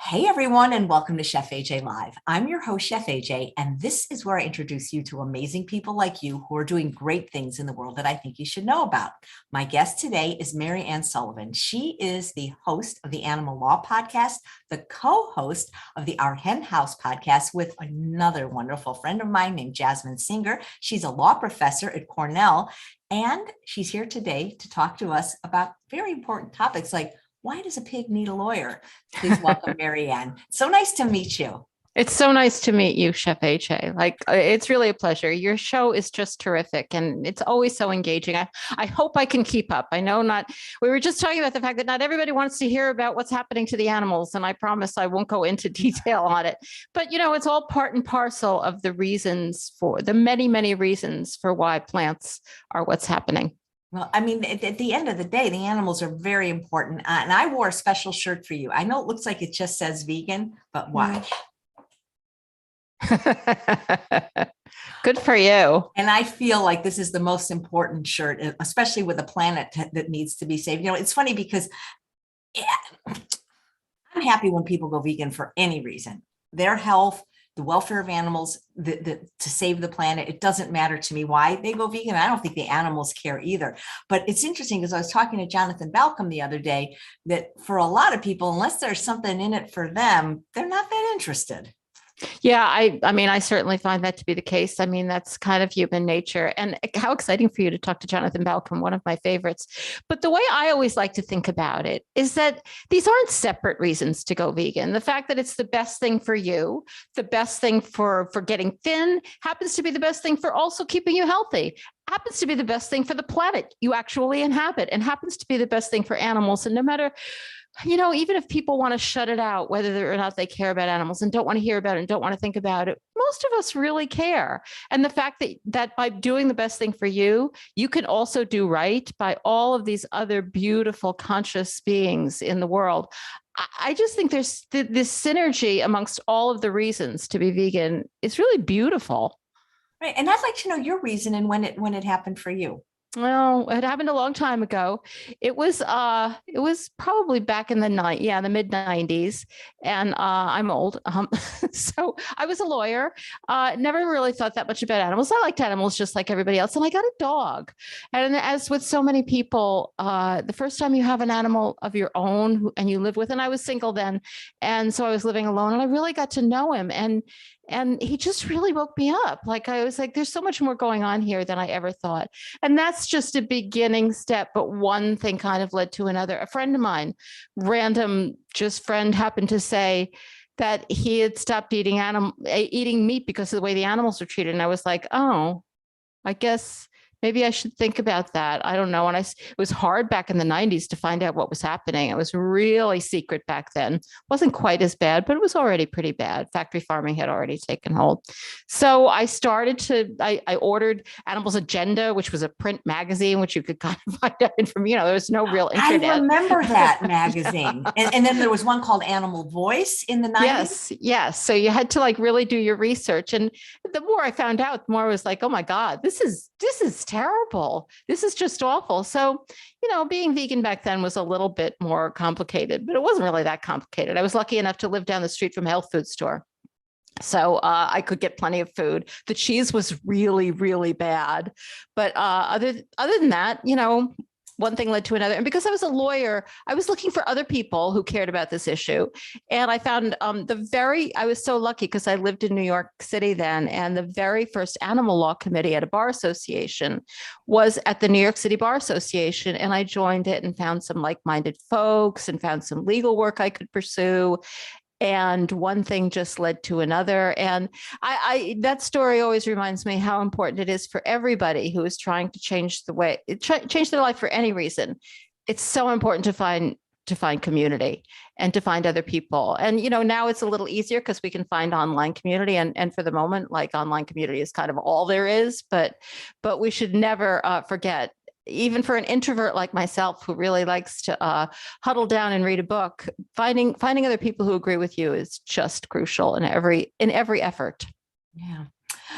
Hey everyone, and welcome to Chef AJ Live. I'm your host, Chef AJ, and this is where I introduce you to amazing people like you who are doing great things in the world that I think you should know about. My guest today is Mariann Sullivan. She is the host of the Animal Law Podcast, the co-host of the Our Hen House podcast with another wonderful friend of mine named Jasmine Singer. She's a law professor at Cornell, and she's here today to talk to us about very important topics like why does a pig need a lawyer? Please welcome Mariann. So nice to meet you. It's so nice to meet you, Chef AJ. It's really a pleasure. Your show is just terrific, and it's always so engaging. I hope I can keep up. I know we were just talking about the fact that not everybody wants to hear about what's happening to the animals, and I promise I won't go into detail on it. But, it's all part and parcel of the reasons for the many, many reasons for why plants are what's happening. Well, I mean, at the end of the day, the animals are very important. And I wore a special shirt for you. I know it looks like it just says vegan, but why? Good for you. And I feel like this is the most important shirt, especially with a planet that needs to be saved. It's funny because I'm happy when people go vegan for any reason. Their health, the welfare of animals, to save the planet. It doesn't matter to me why they go vegan. I don't think the animals care either. But it's interesting because I was talking to Jonathan Balcom the other day that for a lot of people, unless there's something in it for them, they're not that interested. Yeah, I mean, I certainly find that to be the case. I mean, that's kind of human nature. And how exciting for you to talk to Jonathan Balcom, one of my favorites. But the way I always like to think about it is that these aren't separate reasons to go vegan. The fact that it's the best thing for you, the best thing for getting thin, happens to be the best thing for also keeping you healthy, happens to be the best thing for the planet you actually inhabit, and happens to be the best thing for animals. And no matter even if people want to shut it out, whether or not they care about animals and don't want to hear about it and don't want to think about it, most of us really care. And the fact that by doing the best thing for you, you can also do right by all of these other beautiful conscious beings in the world. I just think there's this synergy amongst all of the reasons to be vegan. It's really beautiful. Right. And I'd like to know your reason and when it happened for you. Well, it happened a long time ago. It was probably back in the mid 90s, and I'm old. So I was a lawyer. Never really thought that much about animals. I liked animals just like everybody else, and I got a dog. And as with so many people, the first time you have an animal of your own and you live with, and I was single then, and so I was living alone, and I really got to know him, and he just really woke me up. Like I was like, there's so much more going on here than I ever thought. And that's just a beginning step. But one thing kind of led to another. A friend of mine, happened to say that he had stopped eating meat because of the way the animals are treated. And I was like, oh, I guess maybe I should think about that. I don't know. And it was hard back in the 90s to find out what was happening. It was really secret back then. Wasn't quite as bad, but it was already pretty bad. Factory farming had already taken hold. So I I ordered Animals Agenda, which was a print magazine, which you could kind of find out information. There was no real internet. I remember that magazine. And then there was one called Animal Voice in the 90s. Yes. So you had to really do your research. And the more I found out, the more I was like, oh my God, this is terrible. This is just awful. So, being vegan back then was a little bit more complicated, but it wasn't really that complicated. I was lucky enough to live down the street from a health food store. So I could get plenty of food. The cheese was really, really bad. But other than that, one thing led to another. And because I was a lawyer, I was looking for other people who cared about this issue. And I found I was so lucky because I lived in New York City then. And the very first animal law committee at a bar association was at the New York City Bar Association. And I joined it and found some like-minded folks and found some legal work I could pursue. And one thing just led to another. And that story always reminds me how important it is for everybody who is trying to change their life for any reason. It's so important to find community and to find other people. And, now it's a little easier because we can find online community. And for the moment, online community is kind of all there is, but we should never forget, even for an introvert like myself who really likes to huddle down and read a book, finding other people who agree with you is just crucial in every effort. Yeah.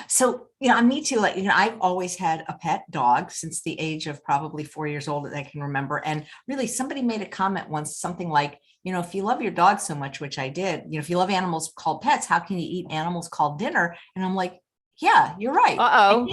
So, I need to let you know, I've always had a pet dog since the age of probably 4 years old that I can remember. And really somebody made a comment once, something like, if you love your dog so much, which I did, if you love animals called pets, how can you eat animals called dinner? And I'm like, yeah, you're right. Uh-oh.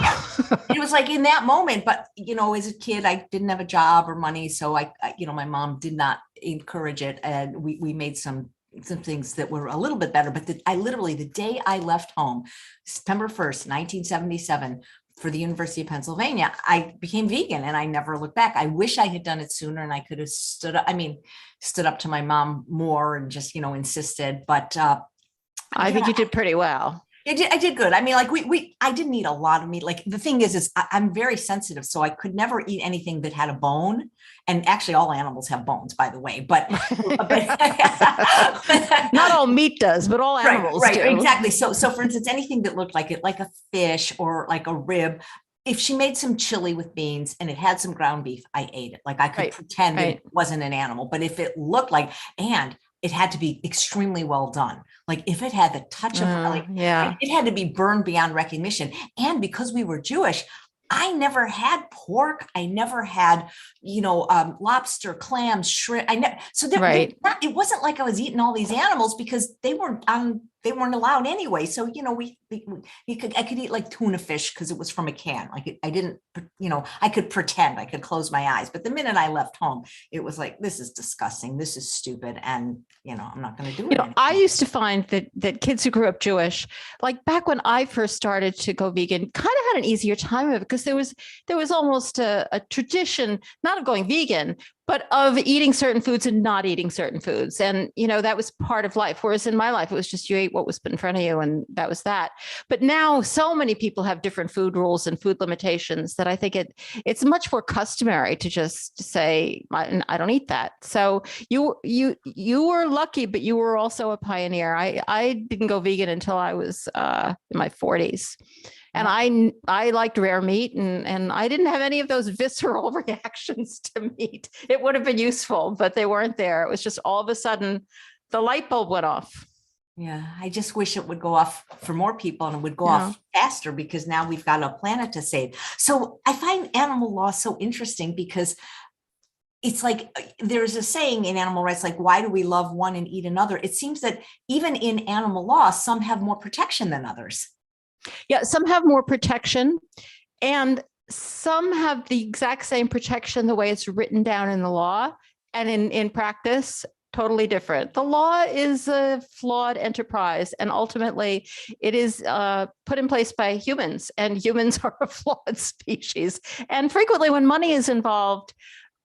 It was like in that moment, but as a kid, I didn't have a job or money. So my mom did not encourage it. And we made some things that were a little bit better, but I literally, the day I left home, September 1st, 1977, for the University of Pennsylvania, I became vegan and I never looked back. I wish I had done it sooner and I could have stood up to my mom more and just, insisted, but I think you did pretty well. I did good. I mean, like I didn't eat a lot of meat. Like the thing is I'm very sensitive, so I could never eat anything that had a bone. And actually, all animals have bones, by the way. But not all meat does, but all animals right, do. Exactly. So for instance, anything that looked like it, like a fish or like a rib. If she made some chili with beans and it had some ground beef, I ate it. Like I could pretend it wasn't an animal. But if it looked like, and it had to be extremely well done. Like if it had the touch of it had to be burned beyond recognition. And because we were Jewish, I never had pork. I never had, lobster, clams, shrimp. It wasn't like I was eating all these animals because they weren't allowed anyway. So, I could eat like tuna fish because it was from a can. Like I didn't, I could pretend, I could close my eyes. But the minute I left home, it was like, this is disgusting. This is stupid. And, I'm not going to do it anymore. I used to find that kids who grew up Jewish, like back when I first started to go vegan, kind of had an easier time of it because there was almost a tradition, not of going vegan, but of eating certain foods and not eating certain foods. And, that was part of life. Whereas in my life, it was just you ate what was put in front of you and that was that. But now so many people have different food rules and food limitations that I think it's much more customary to just say, I don't eat that. So you were lucky, but you were also a pioneer. I didn't go vegan until I was in my 40s. And I liked rare meat and I didn't have any of those visceral reactions to meat. It would have been useful, but they weren't there. It was just all of a sudden the light bulb went off. Yeah, I just wish it would go off for more people and it would go off faster because now we've got a planet to save. So I find animal law so interesting because it's like there's a saying in animal rights, like, why do we love one and eat another? It seems that even in animal law, some have more protection than others. Yeah, some have more protection and some have the exact same protection the way it's written down in the law and in practice, totally different. The law is a flawed enterprise and ultimately it is put in place by humans and humans are a flawed species. And frequently when money is involved,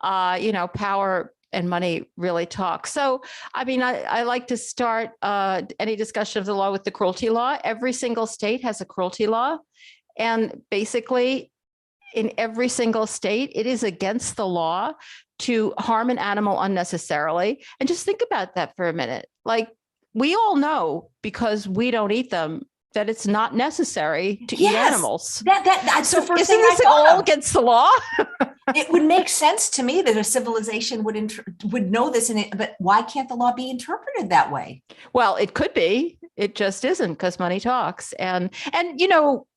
power and money really talk. So, I mean, I like to start any discussion of the law with the cruelty law. Every single state has a cruelty law. And basically, in every single state, it is against the law to harm an animal unnecessarily. And just think about that for a minute. Like, we all know, because we don't eat them, that it's not necessary to eat animals. That's the first thing isn't this all against the law? It would make sense to me that a civilization would know this, but why can't the law be interpreted that way? Well, it could be. It just isn't because money talks. And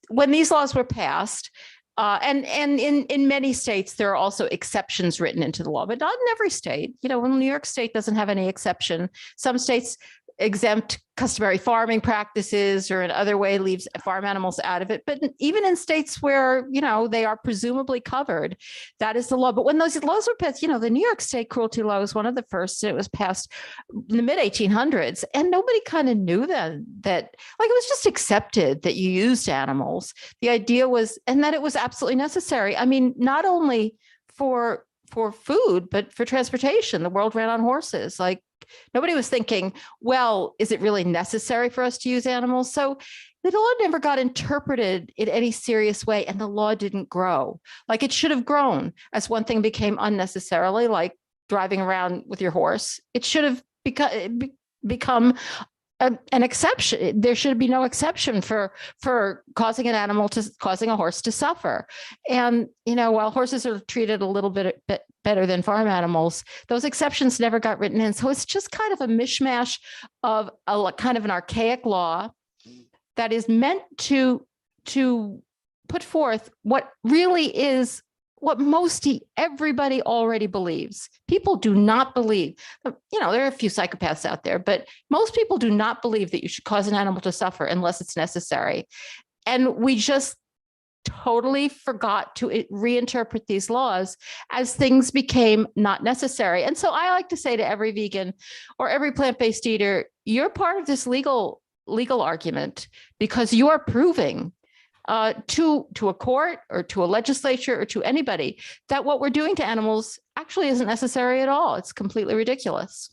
when these laws were passed, and in many states, there are also exceptions written into the law, but not in every state. When New York State doesn't have any exception, some states exempt customary farming practices or in other way leaves farm animals out of it. But even in states where, they are presumably covered, that is the law. But when those laws were passed, the New York State cruelty law was one of the first. It was passed in the mid 1800s. And nobody kind of knew then that, like, it was just accepted that you used animals. The idea was, and that it was absolutely necessary. I mean, not only for food, but for transportation. The world ran on horses. Like, nobody was thinking, well, is it really necessary for us to use animals? So the law never got interpreted in any serious way, and the law didn't grow. Like, it should have grown as one thing became unnecessarily, like driving around with your horse. It should have become an exception. There should be no exception for causing a horse to suffer. And, while horses are treated a little bit better than farm animals, those exceptions never got written in. So it's just kind of a mishmash of a kind of an archaic law that is meant to put forth what really is what everybody already believes. People do not believe, there are a few psychopaths out there, but most people do not believe that you should cause an animal to suffer unless it's necessary. And we just totally forgot to reinterpret these laws as things became not necessary. And so I like to say to every vegan or every plant-based eater, you're part of this legal argument, because you are proving to a court or to a legislature or to anybody that what we're doing to animals actually isn't necessary at all. It's completely ridiculous.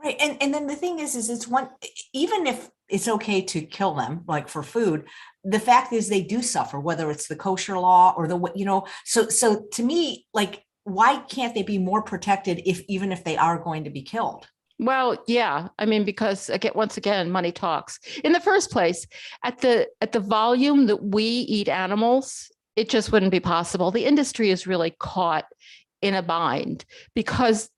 Right. And then the thing is it's one, even if it's okay to kill them, like for food, the fact is they do suffer, whether it's the kosher law or so to me, like, why can't they be more protected even if they are going to be killed? Well, yeah, I mean, because once again, money talks. In the first place, at the volume that we eat animals, it just wouldn't be possible. The industry is really caught in a bind because,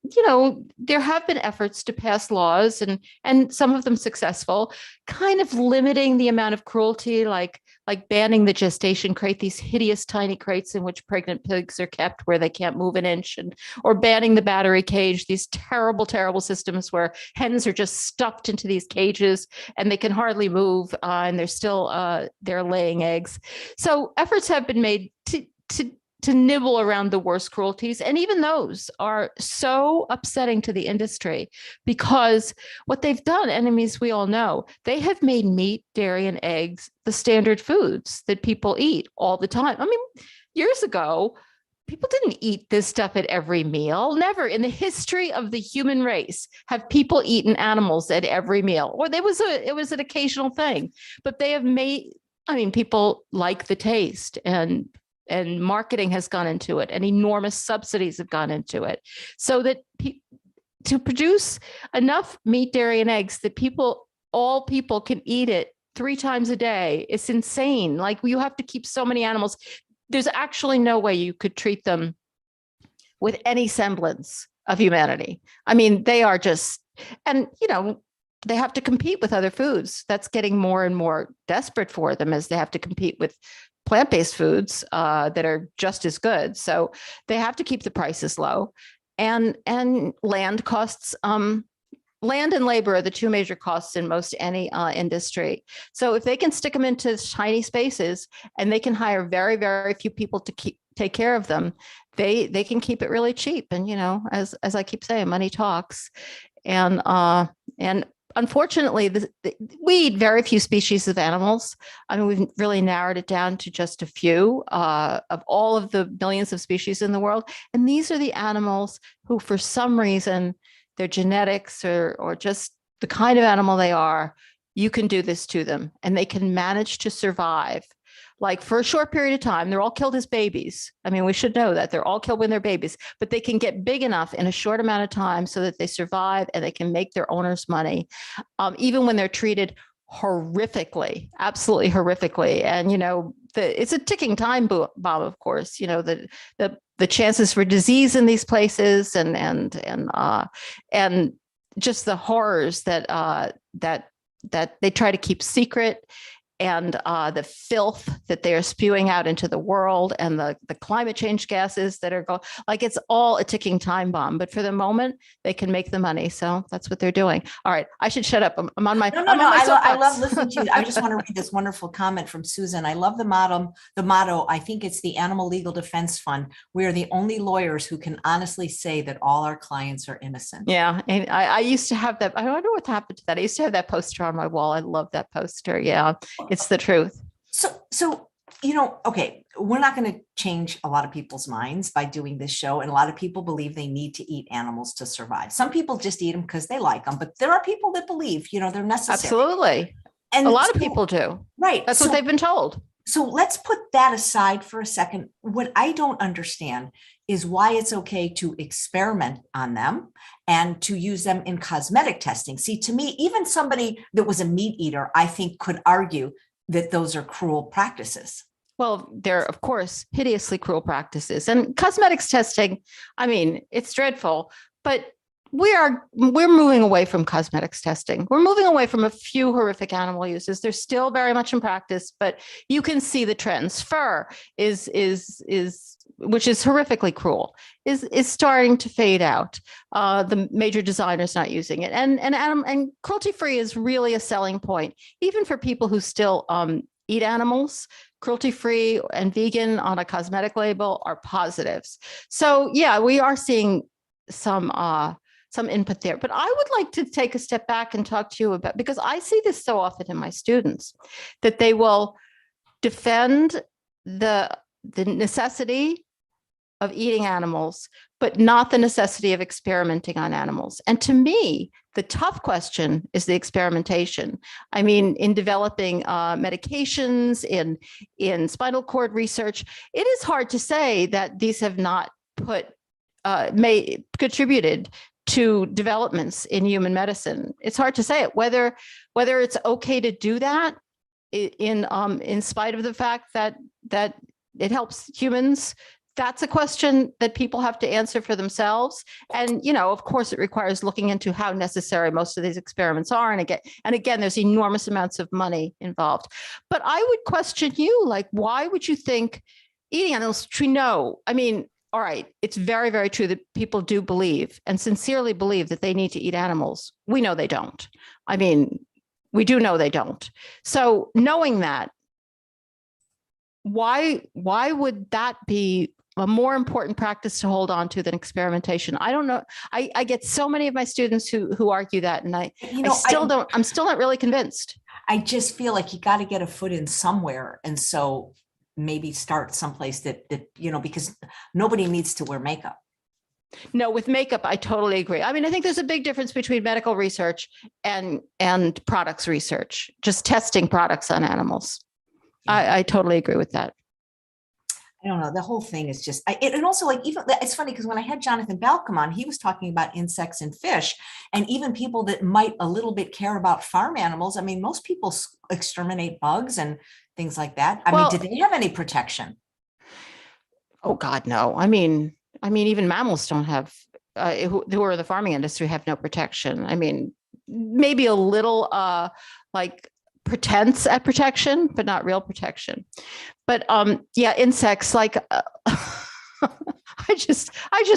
there have been efforts to pass laws and some of them successful, kind of limiting the amount of cruelty, like banning the gestation crate, these hideous tiny crates in which pregnant pigs are kept where they can't move an inch, or banning the battery cage, these terrible, terrible systems where hens are just stuffed into these cages and they can hardly move, and they're laying eggs. So efforts have been made to nibble around the worst cruelties. And even those are so upsetting to the industry because what they've done, enemies we all know, they have made meat, dairy, and eggs the standard foods that people eat all the time. I mean, years ago, people didn't eat this stuff at every meal. Never in the history of the human race have people eaten animals at every meal. Or it was an occasional thing, but they have people like the taste, and marketing has gone into it, and enormous subsidies have gone into it, so that to produce enough meat, dairy, and eggs that all people can eat it 3 times a day. It's insane. Like, you have to keep so many animals. There's actually no way you could treat them with any semblance of humanity. I mean, they are just, and they have to compete with other foods. That's getting more and more desperate for them as they have to compete with plant-based foods that are just as good. So they have to keep the prices low, and land costs. Land and labor are the 2 major costs in most any industry. So if they can stick them into tiny spaces and they can hire very, very few people to take care of them, they can keep it really cheap. And as I keep saying, money talks. And unfortunately, we eat very few species of animals. I mean, we've really narrowed it down to just a few of all of the millions of species in the world. And these are the animals who, for some reason, their genetics or just the kind of animal they are, you can do this to them and they can manage to survive. Like, for a short period of time, they're all killed as babies. I mean, we should know that they're all killed when they're babies, but they can get big enough in a short amount of time so that they survive and they can make their owners money, even when they're treated horrifically, absolutely horrifically. And, it's a ticking time bomb, of course, the chances for disease in these places and just the horrors that they try to keep secret, and the filth that they are spewing out into the world, and the climate change gases that are going, like, it's all a ticking time bomb. But for the moment, they can make the money. So that's what they're doing. All right, I should shut up. I'm on my No. I love listening to you. I just want to read this wonderful comment from Susan. I love the motto. I think it's the Animal Legal Defense Fund. We are the only lawyers who can honestly say that all our clients are innocent. Yeah, and I used to have that. I don't know what happened to that. I used to have that poster on my wall. I love that poster. Yeah. It's the truth. So, okay, we're not going to change a lot of people's minds by doing this show. And a lot of people believe they need to eat animals to survive. Some people just eat them because they like them, but there are people that believe, they're necessary. Absolutely. And a lot of people do. Right. That's what they've been told. So let's put that aside for a second. What I don't understand is why it's okay to experiment on them and to use them in cosmetic testing. See, to me, even somebody that was a meat eater, I think, could argue that those are cruel practices. Well, they're, of course, hideously cruel practices. And cosmetics testing, I mean, it's dreadful, but we're moving away from cosmetics testing. We're moving away from a few horrific animal uses. They're still very much in practice, but you can see the trends. Fur is which is horrifically cruel, is starting to fade out. The major designers not using it, and cruelty free is really a selling point, even for people who still eat animals. Cruelty free and vegan on a cosmetic label are positives. So yeah, we are seeing some input there. But I would like to take a step back and talk to you about, because I see this so often in my students, that they will defend the necessity of eating animals, but not the necessity of experimenting on animals. And to me, the tough question is the experimentation. I mean, in developing medications, in spinal cord research, it is hard to say that these have not contributed to developments in human medicine. It's hard to say it, whether it's okay to do that in spite of the fact that it helps humans. That's a question that people have to answer for themselves. And, of course, it requires looking into how necessary most of these experiments are. And again, there's enormous amounts of money involved. But I would question you, like, why would you think eating animals? We know, I mean, all right, it's very, very true that people do believe and sincerely believe that they need to eat animals. We know they don't. I mean, we do know they don't. So knowing that, why would that be a more important practice to hold on to than experimentation? I don't know. I get so many of my students who argue that, and I'm still not really convinced. I just feel like you got to get a foot in somewhere. And so maybe start someplace that, because nobody needs to wear makeup. No, with makeup, I totally agree. I mean, I think there's a big difference between medical research and products research, just testing products on animals. Yeah. I totally agree with that. I don't know. The whole thing is just, and also like, even it's funny because when I had Jonathan Balcom on, he was talking about insects and fish, and even people that might a little bit care about farm animals. I mean, most people exterminate bugs and things like that. I mean, do they have any protection? Oh God, no. I mean, even mammals don't have, who are the farming industry, have no protection. I mean, maybe a little like pretense at protection, but not real protection. But yeah, insects, like I just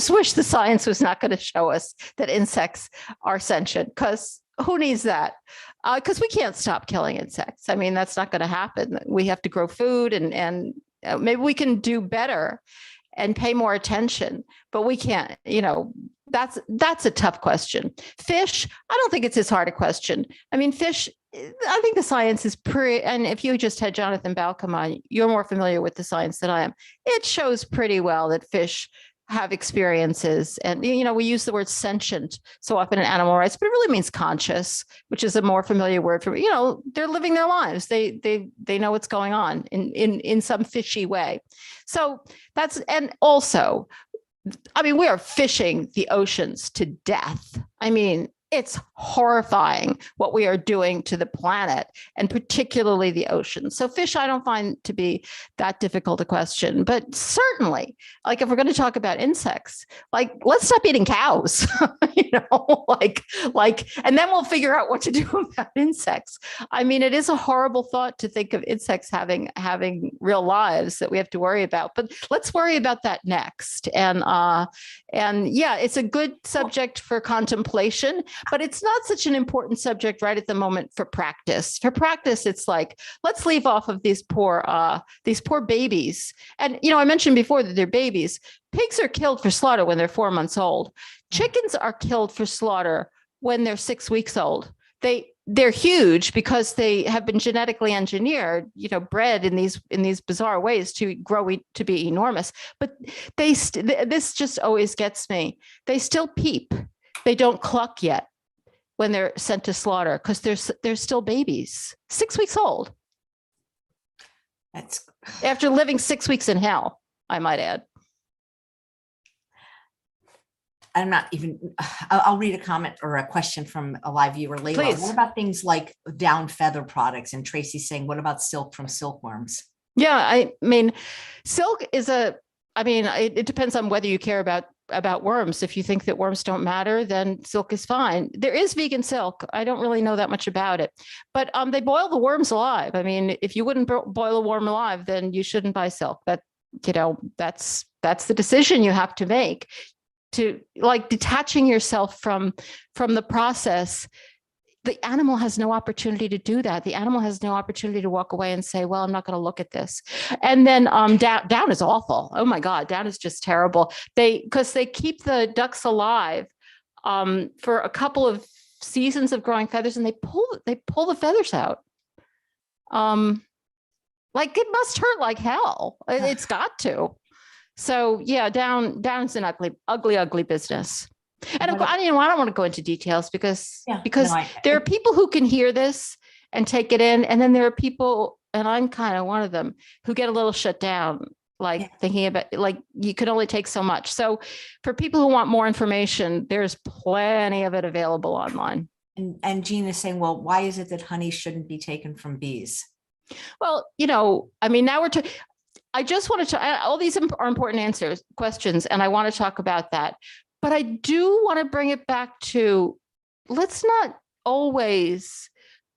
wish the science was not going to show us that insects are sentient, because who needs that? Because we can't stop killing insects. I mean, that's not going to happen. We have to grow food, and maybe we can do better and pay more attention, but we can't, that's a tough question. Fish, I don't think it's as hard a question. I mean, fish, I think the science is and if you just had Jonathan Balcom on, you're more familiar with the science than I am. It shows pretty well that fish have experiences, and we use the word sentient so often in animal rights, but it really means conscious, which is a more familiar word for they're living their lives. They know what's going on in some fishy way. So that's, and also, I mean, we are fishing the oceans to death. I mean, it's horrifying what we are doing to the planet, and particularly the ocean. So fish, I don't find to be that difficult a question, but certainly, like, if we're going to talk about insects, like, let's stop eating cows, and then we'll figure out what to do about insects. I mean, it is a horrible thought to think of insects having real lives that we have to worry about, but let's worry about that next. And yeah, it's a good subject for contemplation, but it's not such an important subject right at the moment for practice. For practice, it's like, let's leave off of these poor babies. And, I mentioned before that they're babies. Pigs are killed for slaughter when they're 4 months old. Chickens are killed for slaughter when they're 6 weeks old. They're huge because they have been genetically engineered, bred in these bizarre ways to grow to be enormous. But this just always gets me. They still peep. They don't cluck yet when they're sent to slaughter, because they're still babies, 6 weeks old. That's after living 6 weeks in hell, I might add. I'm not even, I'll read a comment or a question from a live viewer later. Please. What about things like down feather products? And Tracy's saying, what about silk from silkworms? Yeah, I mean, silk is a I mean, it depends on whether you care about worms. If you think that worms don't matter, then silk is fine. There is vegan silk. I don't really know that much about it, but they boil the worms alive. I mean, if you wouldn't boil a worm alive, then you shouldn't buy silk. That's the decision you have to make, to like detaching yourself from the process. The animal has no opportunity to do that. The animal has no opportunity to walk away and say, well, I'm not going to look at this. And then down is awful. Oh my God, down is just terrible. Because they keep the ducks alive for a couple of seasons of growing feathers, and they pull the feathers out. Like it must hurt like hell. It's got to. So yeah, down's an ugly business. And I don't want to go into details because there are people who can hear this and take it in. And then there are people, and I'm kind of one of them, who get a little shut down, thinking about, like, you can only take so much. So for people who want more information, there's plenty of it available online. And Jean is saying, well, why is it that honey shouldn't be taken from bees? Well, I mean, now I just want to, all these are important questions, and I want to talk about that. But I do want to bring it back to, let's not always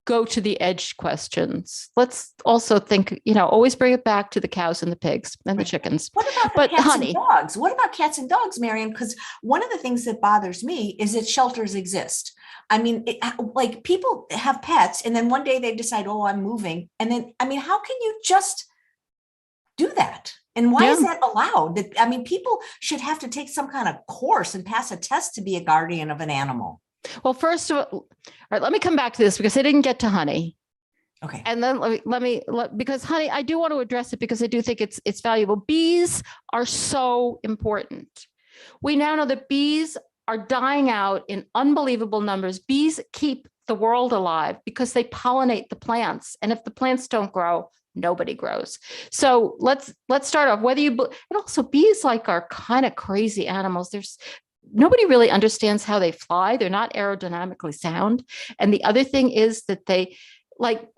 go to the edge questions. Let's also think, always bring it back to the cows and the pigs and the chickens. What about cats and dogs? What about cats and dogs, Mariann? Because one of the things that bothers me is that shelters exist. I mean, like people have pets and then one day they decide, oh, I'm moving. And then, I mean, how can you just do that? And why is that allowed? I mean, people should have to take some kind of course and pass a test to be a guardian of an animal. Well, first of all right, let me come back to this because I didn't get to honey. Okay. And then because honey, I do want to address it because I do think it's valuable. Bees are so important. We now know that bees are dying out in unbelievable numbers. Bees keep the world alive because they pollinate the plants. And if the plants don't grow, nobody grows. So let's start off and also bees are kind of crazy animals. Nobody really understands how they fly. They're not aerodynamically sound. And the other thing is that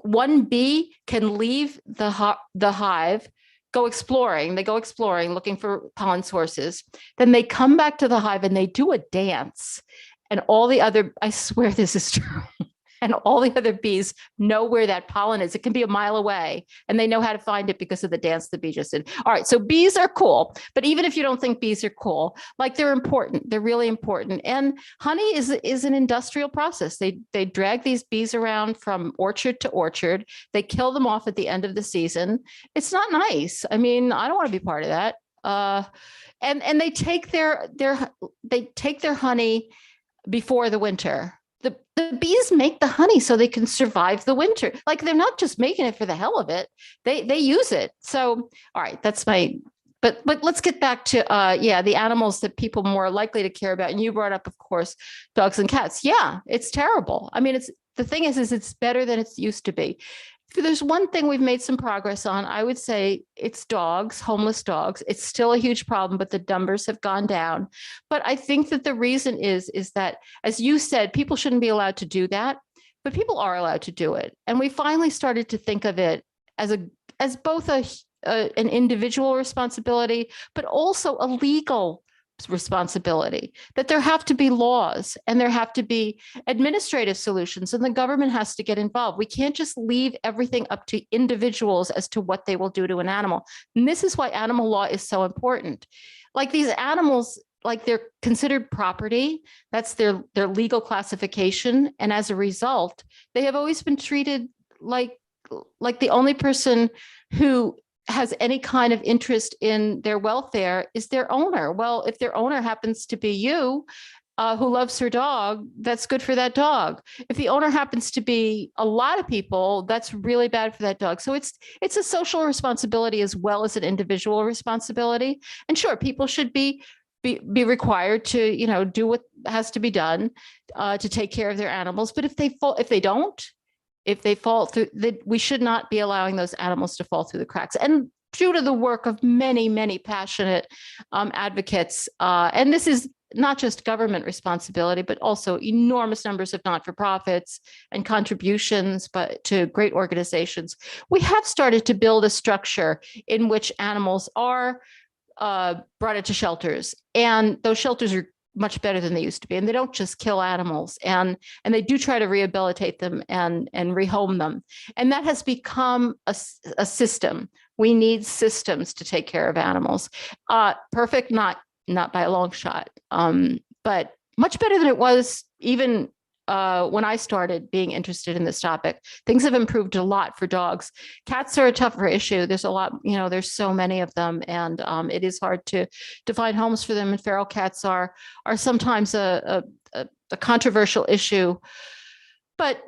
one bee can leave the hive, go exploring. They go exploring, looking for pollen sources. Then they come back to the hive and they do a dance. And I swear this is true. And all the other bees know where that pollen is. It can be a mile away, and they know how to find it because of the dance the bee just did. All right, so bees are cool, but even if you don't think bees are cool, they're important. They're really important. And honey is an industrial process. They drag these bees around from orchard to orchard. They kill them off at the end of the season. It's not nice. I mean, I don't want to be part of that. And they take their honey before the winter. The bees make the honey so they can survive the winter. They're not just making it for the hell of it. They use it. So, all right, that's but let's get back to, the animals that people are more likely to care about. And you brought up, of course, dogs and cats. Yeah, it's terrible. I mean, the thing is it's better than it used to be. If there's one thing we've made some progress on, I would say it's dogs, homeless dogs. It's still a huge problem, but the numbers have gone down. But I think that the reason is that, as you said, people shouldn't be allowed to do that, but people are allowed to do it. And we finally started to think of it as both an individual responsibility, but also a legal responsibility, that there have to be laws and there have to be administrative solutions, and the government has to get involved. We can't just leave everything up to individuals as to what they will do to an animal. And this is why animal law is so important. These animals, they're considered property. That's their legal classification. And as a result, they have always been treated like the only person who has any kind of interest in their welfare is their owner. Well, if their owner happens to be you, who loves her dog, that's good for that dog. If the owner happens to be a lot of people, that's really bad for that dog. So it's a social responsibility as well as an individual responsibility. And sure, people should be required to, do what has to be done to take care of their animals. But if they fall through, we should not be allowing those animals to fall through the cracks. And due to the work of many, many passionate advocates, and this is not just government responsibility, but also enormous numbers of not-for-profits and contributions to great organizations, we have started to build a structure in which animals are brought it to shelters, and those shelters are much better than they used to be, and they don't just kill animals, and they do try to rehabilitate them and rehome them, and that has become a system. We need systems to take care of animals. Perfect, not by a long shot, but much better than it was even when I started being interested in this topic. Things have improved a lot for dogs. Cats are a tougher issue. There's a lot, there's so many of them, and it is hard to find homes for them. And feral cats are sometimes a controversial issue, but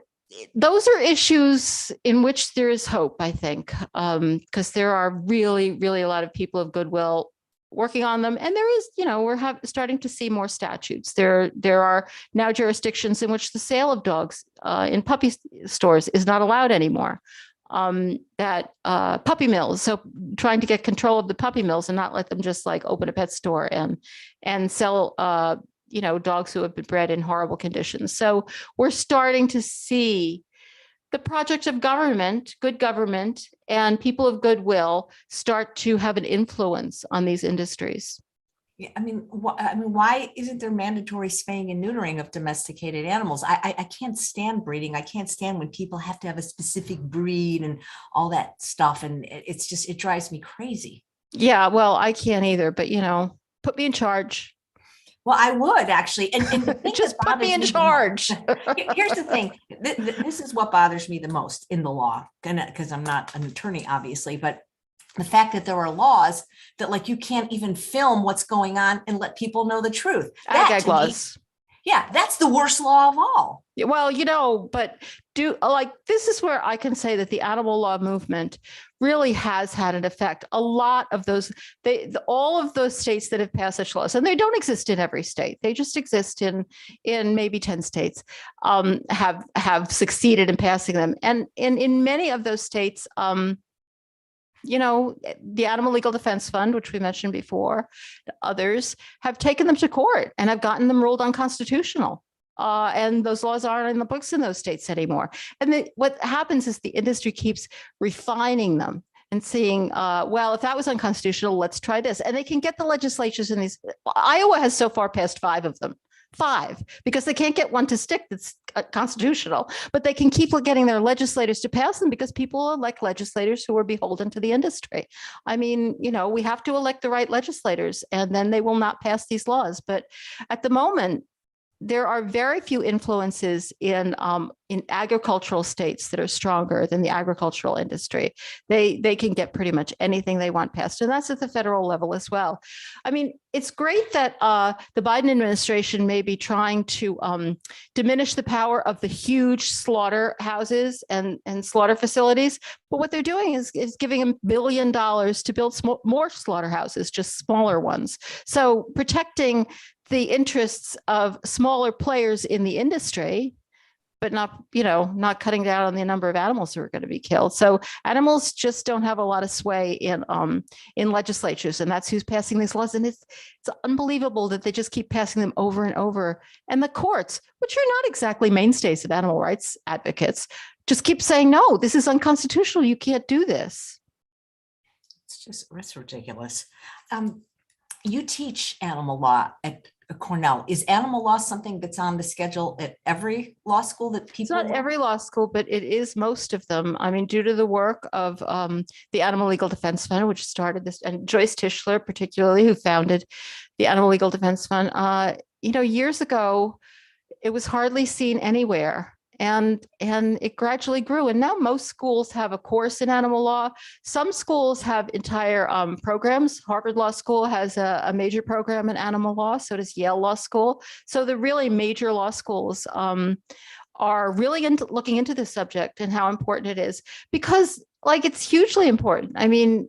those are issues in which there is hope, I think, because there are really, really a lot of people of goodwill working on them. And there is, we're starting to see more statutes. There are now jurisdictions in which the sale of dogs in puppy stores is not allowed anymore. That puppy mills, so trying to get control of the puppy mills and not let them just like open a pet store and sell dogs who have been bred in horrible conditions. So we're starting to see the project of government, good government, and people of goodwill start to have an influence on these industries. Yeah, why isn't there mandatory spaying and neutering of domesticated animals? I can't stand breeding. I can't stand when people have to have a specific breed and all that stuff, and it drives me crazy. Yeah, well, I can't either, but put me in charge. Well, I would actually, and just put me in charge. Here's the thing. This is what bothers me the most in the law, because I'm not an attorney, obviously, but the fact that there are laws that like you can't even film what's going on and let people know the truth. Ag laws. Yeah, that's the worst law of all. Well, but this is where I can say that the animal law movement really has had an effect. A lot of those, all of those states that have passed such laws, and they don't exist in every state, they just exist in maybe 10 states, have succeeded in passing them. And in many of those states, the Animal Legal Defense Fund, which we mentioned before, others have taken them to court and have gotten them ruled unconstitutional. And those laws aren't in the books in those states anymore. And what happens is the industry keeps refining them and seeing, if that was unconstitutional, let's try this. And they can get the legislatures in these. Iowa has so far passed 5 of them. 5, because they can't get one to stick that's constitutional, but they can keep getting their legislators to pass them because people elect legislators who are beholden to the industry. We have to elect the right legislators, and then they will not pass these laws. But at the moment, there are very few influences in agricultural states that are stronger than the agricultural industry. They can get pretty much anything they want passed, and that's at the federal level as well. It's great that the Biden administration may be trying to diminish the power of the huge slaughterhouses and slaughter facilities, but what they're doing is giving them $1 billion to build more slaughterhouses, just smaller ones. So protecting the interests of smaller players in the industry, but not cutting down on the number of animals who are going to be killed. So animals just don't have a lot of sway in legislatures, and that's who's passing these laws. And it's unbelievable that they just keep passing them over and over. And the courts, which are not exactly mainstays of animal rights advocates, just keep saying, no, this is unconstitutional. You can't do this. It's ridiculous. You teach animal law at Cornell. Is animal law something that's on the schedule at every law school that people? It's not every law school, but it is most of them. Due to the work of the Animal Legal Defense Fund, which started this, and Joyce Tischler, particularly, who founded the Animal Legal Defense Fund. Years ago, it was hardly seen anywhere. And it gradually grew. And now most schools have a course in animal law. Some schools have entire programs. Harvard Law School has a major program in animal law. So does Yale Law School. So the really major law schools are really looking into this subject and how important it is, because it's hugely important. In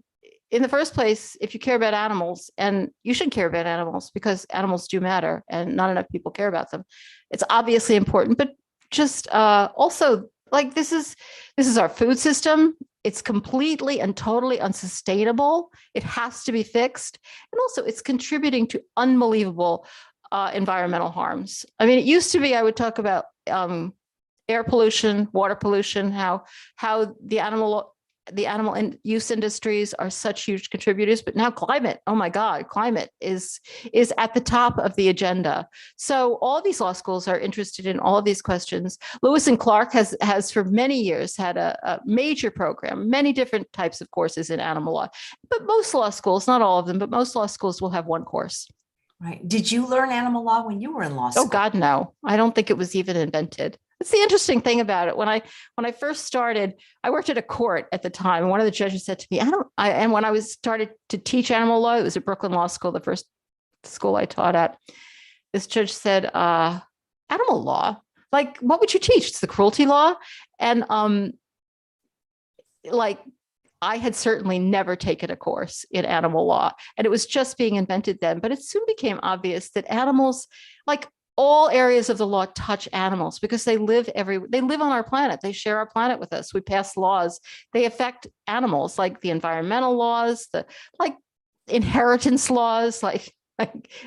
the first place, if you care about animals, and you should care about animals because animals do matter and not enough people care about them, it's obviously important, but just also this is our food system. It's completely and totally unsustainable. It has to be fixed. And also it's contributing to unbelievable environmental harms. It used to be, I would talk about air pollution, water pollution, how the animal the animal use industries are such huge contributors, but now climate, oh my God, climate is at the top of the agenda. So all these law schools are interested in all of these questions. Lewis and Clark has for many years had a major program, many different types of courses in animal law, but most law schools, not all of them, but most law schools will have one course. Right. Did you learn animal law when you were in law school? Oh God, no. I don't think it was even invented. That's the interesting thing about it. When I first started, I worked at a court at the time. And one of the judges said to me, and when I started to teach animal law, it was at Brooklyn Law School, the first school I taught at. This judge said, animal law, like, what would you teach? It's the cruelty law. And like, I had certainly never taken a course in animal law, and it was just being invented then. But it soon became obvious that animals, like all areas of the law, touch animals because they live on our planet. They share our planet with us. We pass laws. They affect animals, like the environmental laws, the like inheritance laws, like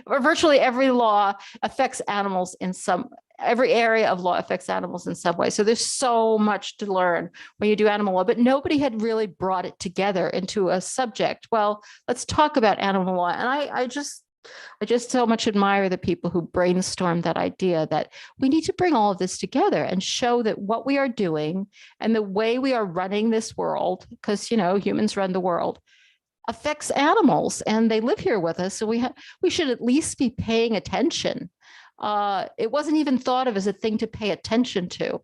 virtually every law affects animals in some. Every area of law affects animals in some way. So there's so much to learn when you do animal law, but nobody had really brought it together into a subject. Well, let's talk about animal law. And I just so much admire the people who brainstormed that idea that we need to bring all of this together and show that what we are doing and the way we are running this world, because, humans run the world, affects animals and they live here with us. So we should at least be paying attention. It wasn't even thought of as a thing to pay attention to.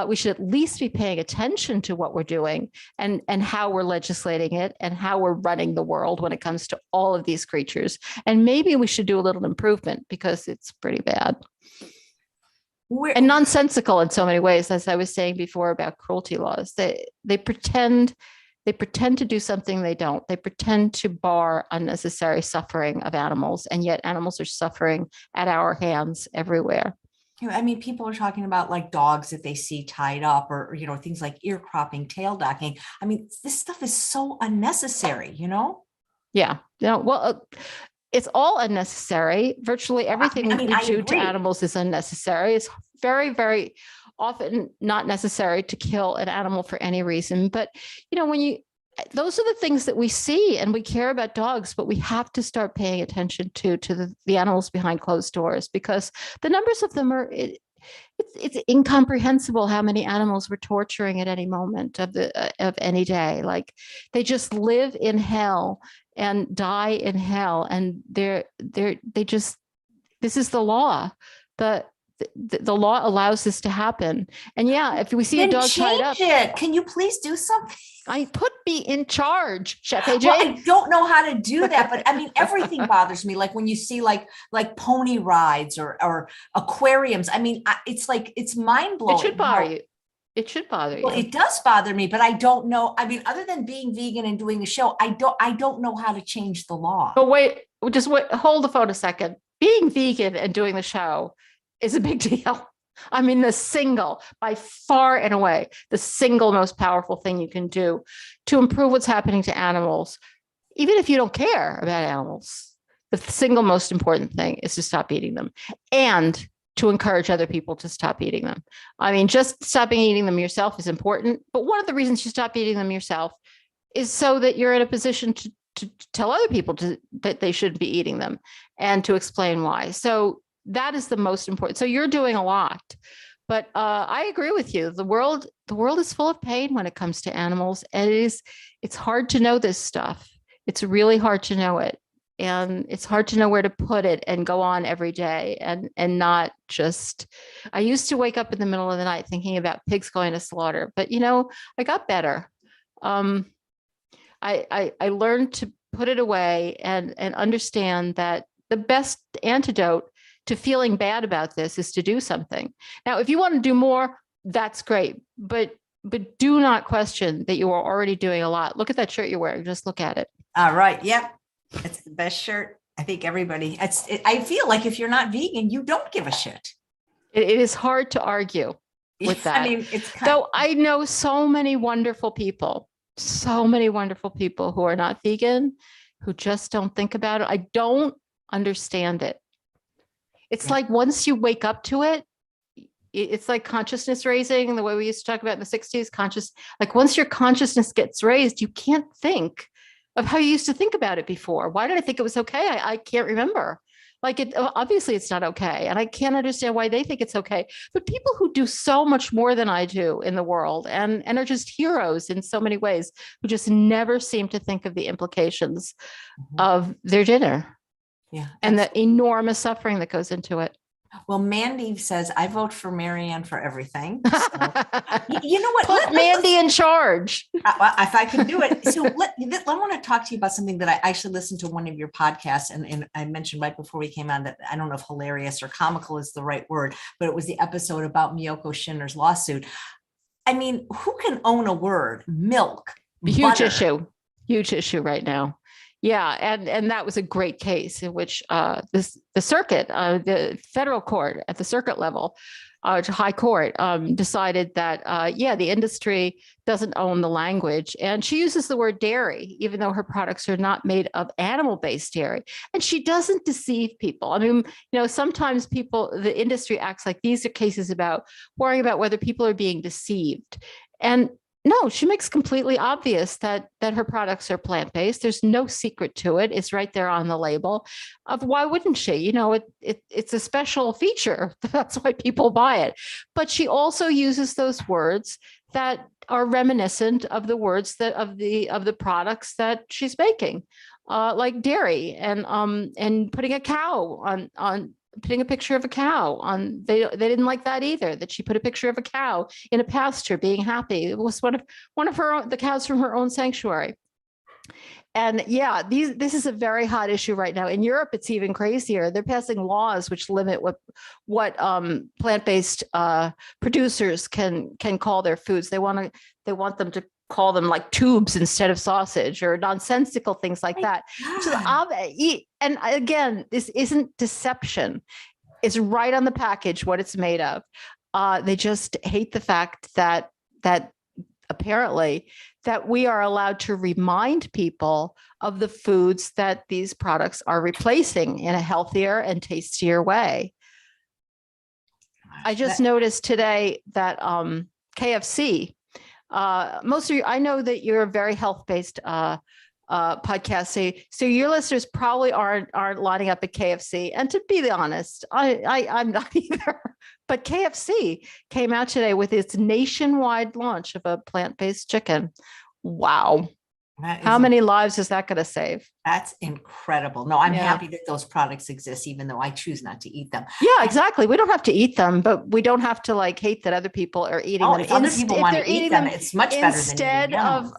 We should at least be paying attention to what we're doing and how we're legislating it and how we're running the world when it comes to all of these creatures. And maybe we should do a little improvement because it's pretty bad. And nonsensical in so many ways, as I was saying before about cruelty laws. They pretend to do something they don't. They pretend to bar unnecessary suffering of animals, and yet animals are suffering at our hands everywhere. I mean, people are talking about like dogs that they see tied up or, things like ear cropping, tail docking. I mean, this stuff is so unnecessary, Yeah. Well, it's all unnecessary. Virtually everything we do to animals is unnecessary. It's very, very often not necessary to kill an animal for any reason. But, those are the things that we see, and we care about dogs, but we have to start paying attention to the animals behind closed doors, because the numbers of them it's incomprehensible how many animals we're torturing at any moment of any day. Like, they just live in hell and die in hell. And this is the law. The law allows this to happen. And yeah, if we see a dog tied up, can you please do something? Put me in charge, Chef AJ. Well, I don't know how to do that, but I mean, everything bothers me. Like when you see like pony rides or aquariums. I mean, it's like, it's mind blowing. It should bother you. It should bother you. Well, it does bother me, but I don't know. I mean, other than being vegan and doing the show, I don't know how to change the law. But wait, hold the phone a second. Being vegan and doing the show is a big deal. I mean, by far and away, the single most powerful thing you can do to improve what's happening to animals, even if you don't care about animals, the single most important thing is to stop eating them and to encourage other people to stop eating them. I mean, just stopping eating them yourself is important, but one of the reasons you stop eating them yourself is so that you're in a position to tell other people that they shouldn't be eating them and to explain why. So that is the most important. So you're doing a lot, but I agree with you. The world is full of pain when it comes to animals, and it's hard to know this stuff. It's really hard to know it, and it's hard to know where to put it and go on every day and not just. I used to wake up in the middle of the night thinking about pigs going to slaughter, but I got better. I learned to put it away and understand that the best antidote to feeling bad about this is to do something. Now, if you want to do more, that's great, but do not question that you are already doing a lot. Look at that shirt you're wearing. Just look at it. All right. Yep. It's the best shirt. I think everybody, I feel like if you're not vegan, you don't give a shit. It is hard to argue with that. I mean, though I know so many wonderful people who are not vegan, who just don't think about it. I don't understand it. It's like once you wake up to it, it's like consciousness raising, the way we used to talk about in the 60s, like once your consciousness gets raised, you can't think of how you used to think about it before. Why did I think it was okay? I can't remember. Like obviously it's not okay. And I can't understand why they think it's okay. But people who do so much more than I do in the world and are just heroes in so many ways, who just never seem to think of the implications of their dinner. Yeah. And the enormous suffering that goes into it. Well, Mandy says, I vote for Mariann for everything. So, you know what? Put Mandy in charge. If I can do it. So I want to talk to you about something that I actually listened to one of your podcasts. And I mentioned right before we came on that I don't know if hilarious or comical is the right word, but it was the episode about Miyoko Shinner's lawsuit. I mean, who can own a word? Milk. Huge butter. Huge issue right now. Yeah, and that was a great case in which the circuit, the federal court at the circuit level, high court, decided that the industry doesn't own the language, and she uses the word dairy, even though her products are not made of animal-based dairy, and she doesn't deceive people. I mean, sometimes the industry acts like these are cases about worrying about whether people are being deceived, and no, she makes completely obvious that her products are plant-based. There's no secret to it. It's right there on the label. Why wouldn't she? It's a special feature. That's why people buy it. But she also uses those words that are reminiscent of the words of the products that she's making, like dairy and putting a cow on. Putting a picture of a cow on, they didn't like that either, that she put a picture of a cow in a pasture being happy. It was one of the cows from her own sanctuary. And yeah, this is a very hot issue right now. In Europe, it's even crazier. They're passing laws which limit what plant-based producers can call their foods. They want them to call them like tubes instead of sausage, or nonsensical things like that. And again, this isn't deception. It's right on the package what it's made of. They just hate the fact that apparently that we are allowed to remind people of the foods that these products are replacing in a healthier and tastier way. I just noticed today that KFC, most of you, I know that you're a very health-based podcast, so your listeners probably aren't lining up at KFC. And to be honest, I'm not either. But KFC came out today with its nationwide launch of a plant-based chicken. Wow. How many lives is that going to save? That's incredible. No, I'm happy that those products exist, even though I choose not to eat them. Yeah, exactly. We don't have to eat them, but we don't have to hate that other people are eating them. If other people want to eat them, it's much better instead of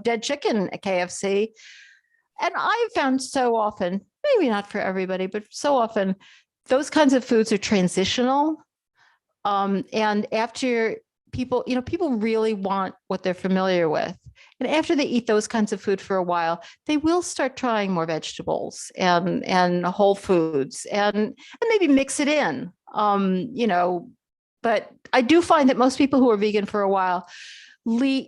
dead chicken at KFC. And I found so often, maybe not for everybody, but so often, those kinds of foods are transitional. And after people really want what they're familiar with. And after they eat those kinds of food for a while, they will start trying more vegetables and whole foods and maybe mix it in, but I do find that most people who are vegan for a while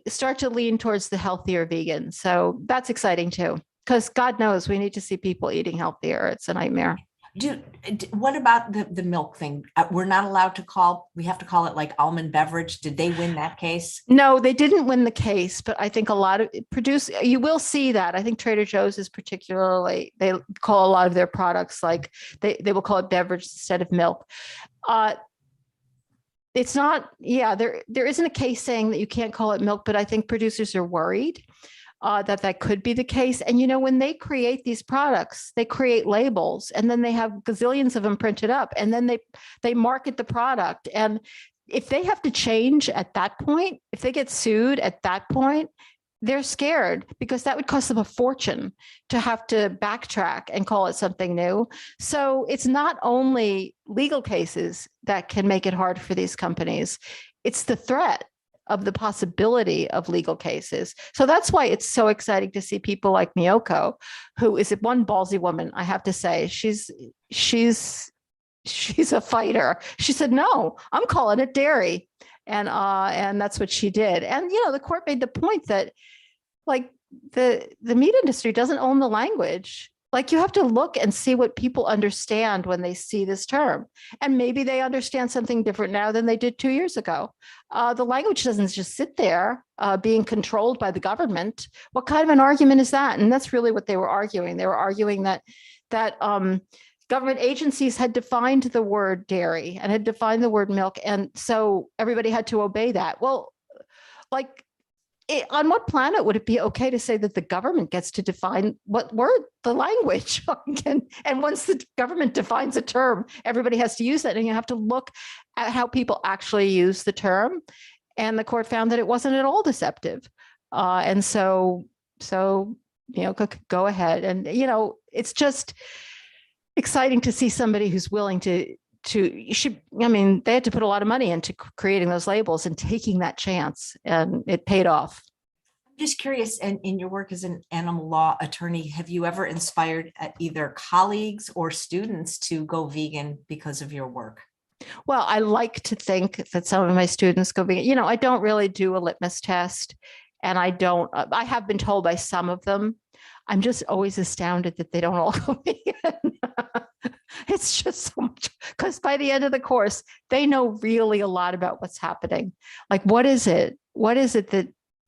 start to lean towards the healthier vegan. So that's exciting too, because God knows we need to see people eating healthier. It's a nightmare. What about the milk thing? We're not allowed to we have to call it like almond beverage. Did they win that case? No, they didn't win the case, but I think a lot of you will see that. I think Trader Joe's is particularly, they call a lot of their products like they will call it beverage instead of milk. It's not, there isn't a case saying that you can't call it milk, but I think producers are worried that could be the case. And, when they create these products, they create labels and then they have gazillions of them printed up and then they market the product. And if they have to change at that point, if they get sued at that point, they're scared because that would cost them a fortune to have to backtrack and call it something new. So it's not only legal cases that can make it hard for these companies, it's the threat of the possibility of legal cases. So that's why it's so exciting to see people like Miyoko, who is one ballsy woman, I have to say. She's a fighter. She said, no, I'm calling it dairy. And that's what she did. And, the court made the point that the meat industry doesn't own the language. Like you have to look and see what people understand when they see this term. And maybe they understand something different now than they did 2 years ago. The language doesn't just sit there being controlled by the government. What kind of an argument is that? And that's really what they were arguing. They were arguing that government agencies had defined the word dairy and had defined the word milk. And so everybody had to obey that. Well, like on what planet would it be okay to say that the government gets to define what word, the language? And once the government defines a term, everybody has to use that. And you have to look at how people actually use the term. And the court found that it wasn't at all deceptive. And so, go ahead. And, it's just exciting to see somebody who's willing they had to put a lot of money into creating those labels and taking that chance, and it paid off. I'm just curious, and in your work as an animal law attorney, have you ever inspired either colleagues or students to go vegan because of your work? Well, I like to think that some of my students go vegan. I don't really do a litmus test, and I have been told by some of them. I'm just always astounded that they don't all go vegan. It's just so much, because by the end of the course, they know really a lot about what's happening. Like, what is it? What is it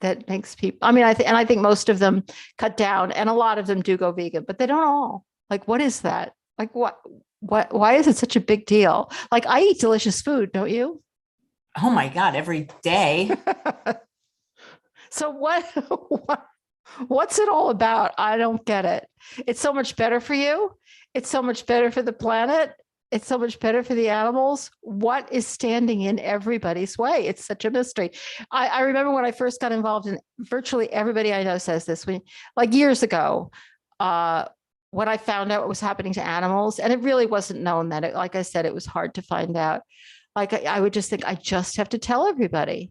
that makes people? I mean, I think most of them cut down, and a lot of them do go vegan, but they don't all. Like, what is that? Like, why is it such a big deal? Like, I eat delicious food, don't you? Oh my God, every day. So what's it all about? I don't get it. It's so much better for you. It's so much better for the planet. It's so much better for the animals. What is standing in everybody's way? It's such a mystery. I remember when I first got involved, and virtually everybody I know says this, like years ago, when I found out what was happening to animals, and it really wasn't known that, like I said, it was hard to find out. Like I would just think, I just have to tell everybody.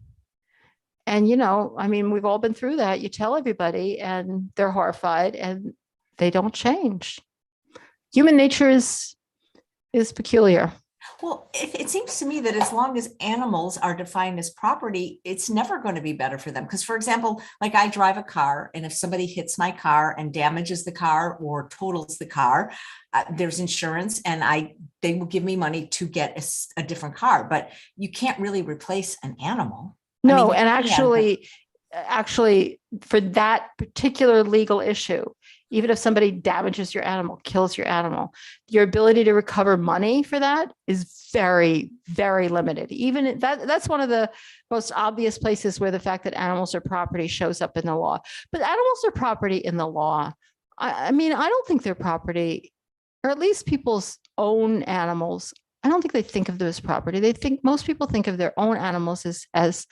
And, we've all been through that. You tell everybody and they're horrified and they don't change. Human nature is peculiar. Well, it seems to me that as long as animals are defined as property, it's never going to be better for them. Because, for example, like I drive a car, and if somebody hits my car and damages the car or totals the car, there's insurance, and they will give me money to get a different car. But you can't really replace an animal. No, and actually, for that particular legal issue, even if somebody damages your animal, kills your animal, your ability to recover money for that is very, very limited. Even that's one of the most obvious places where the fact that animals are property shows up in the law. But animals are property in the law. I don't think they're property, or at least people's own animals. I don't think they think of them as property. Most people think of their own animals as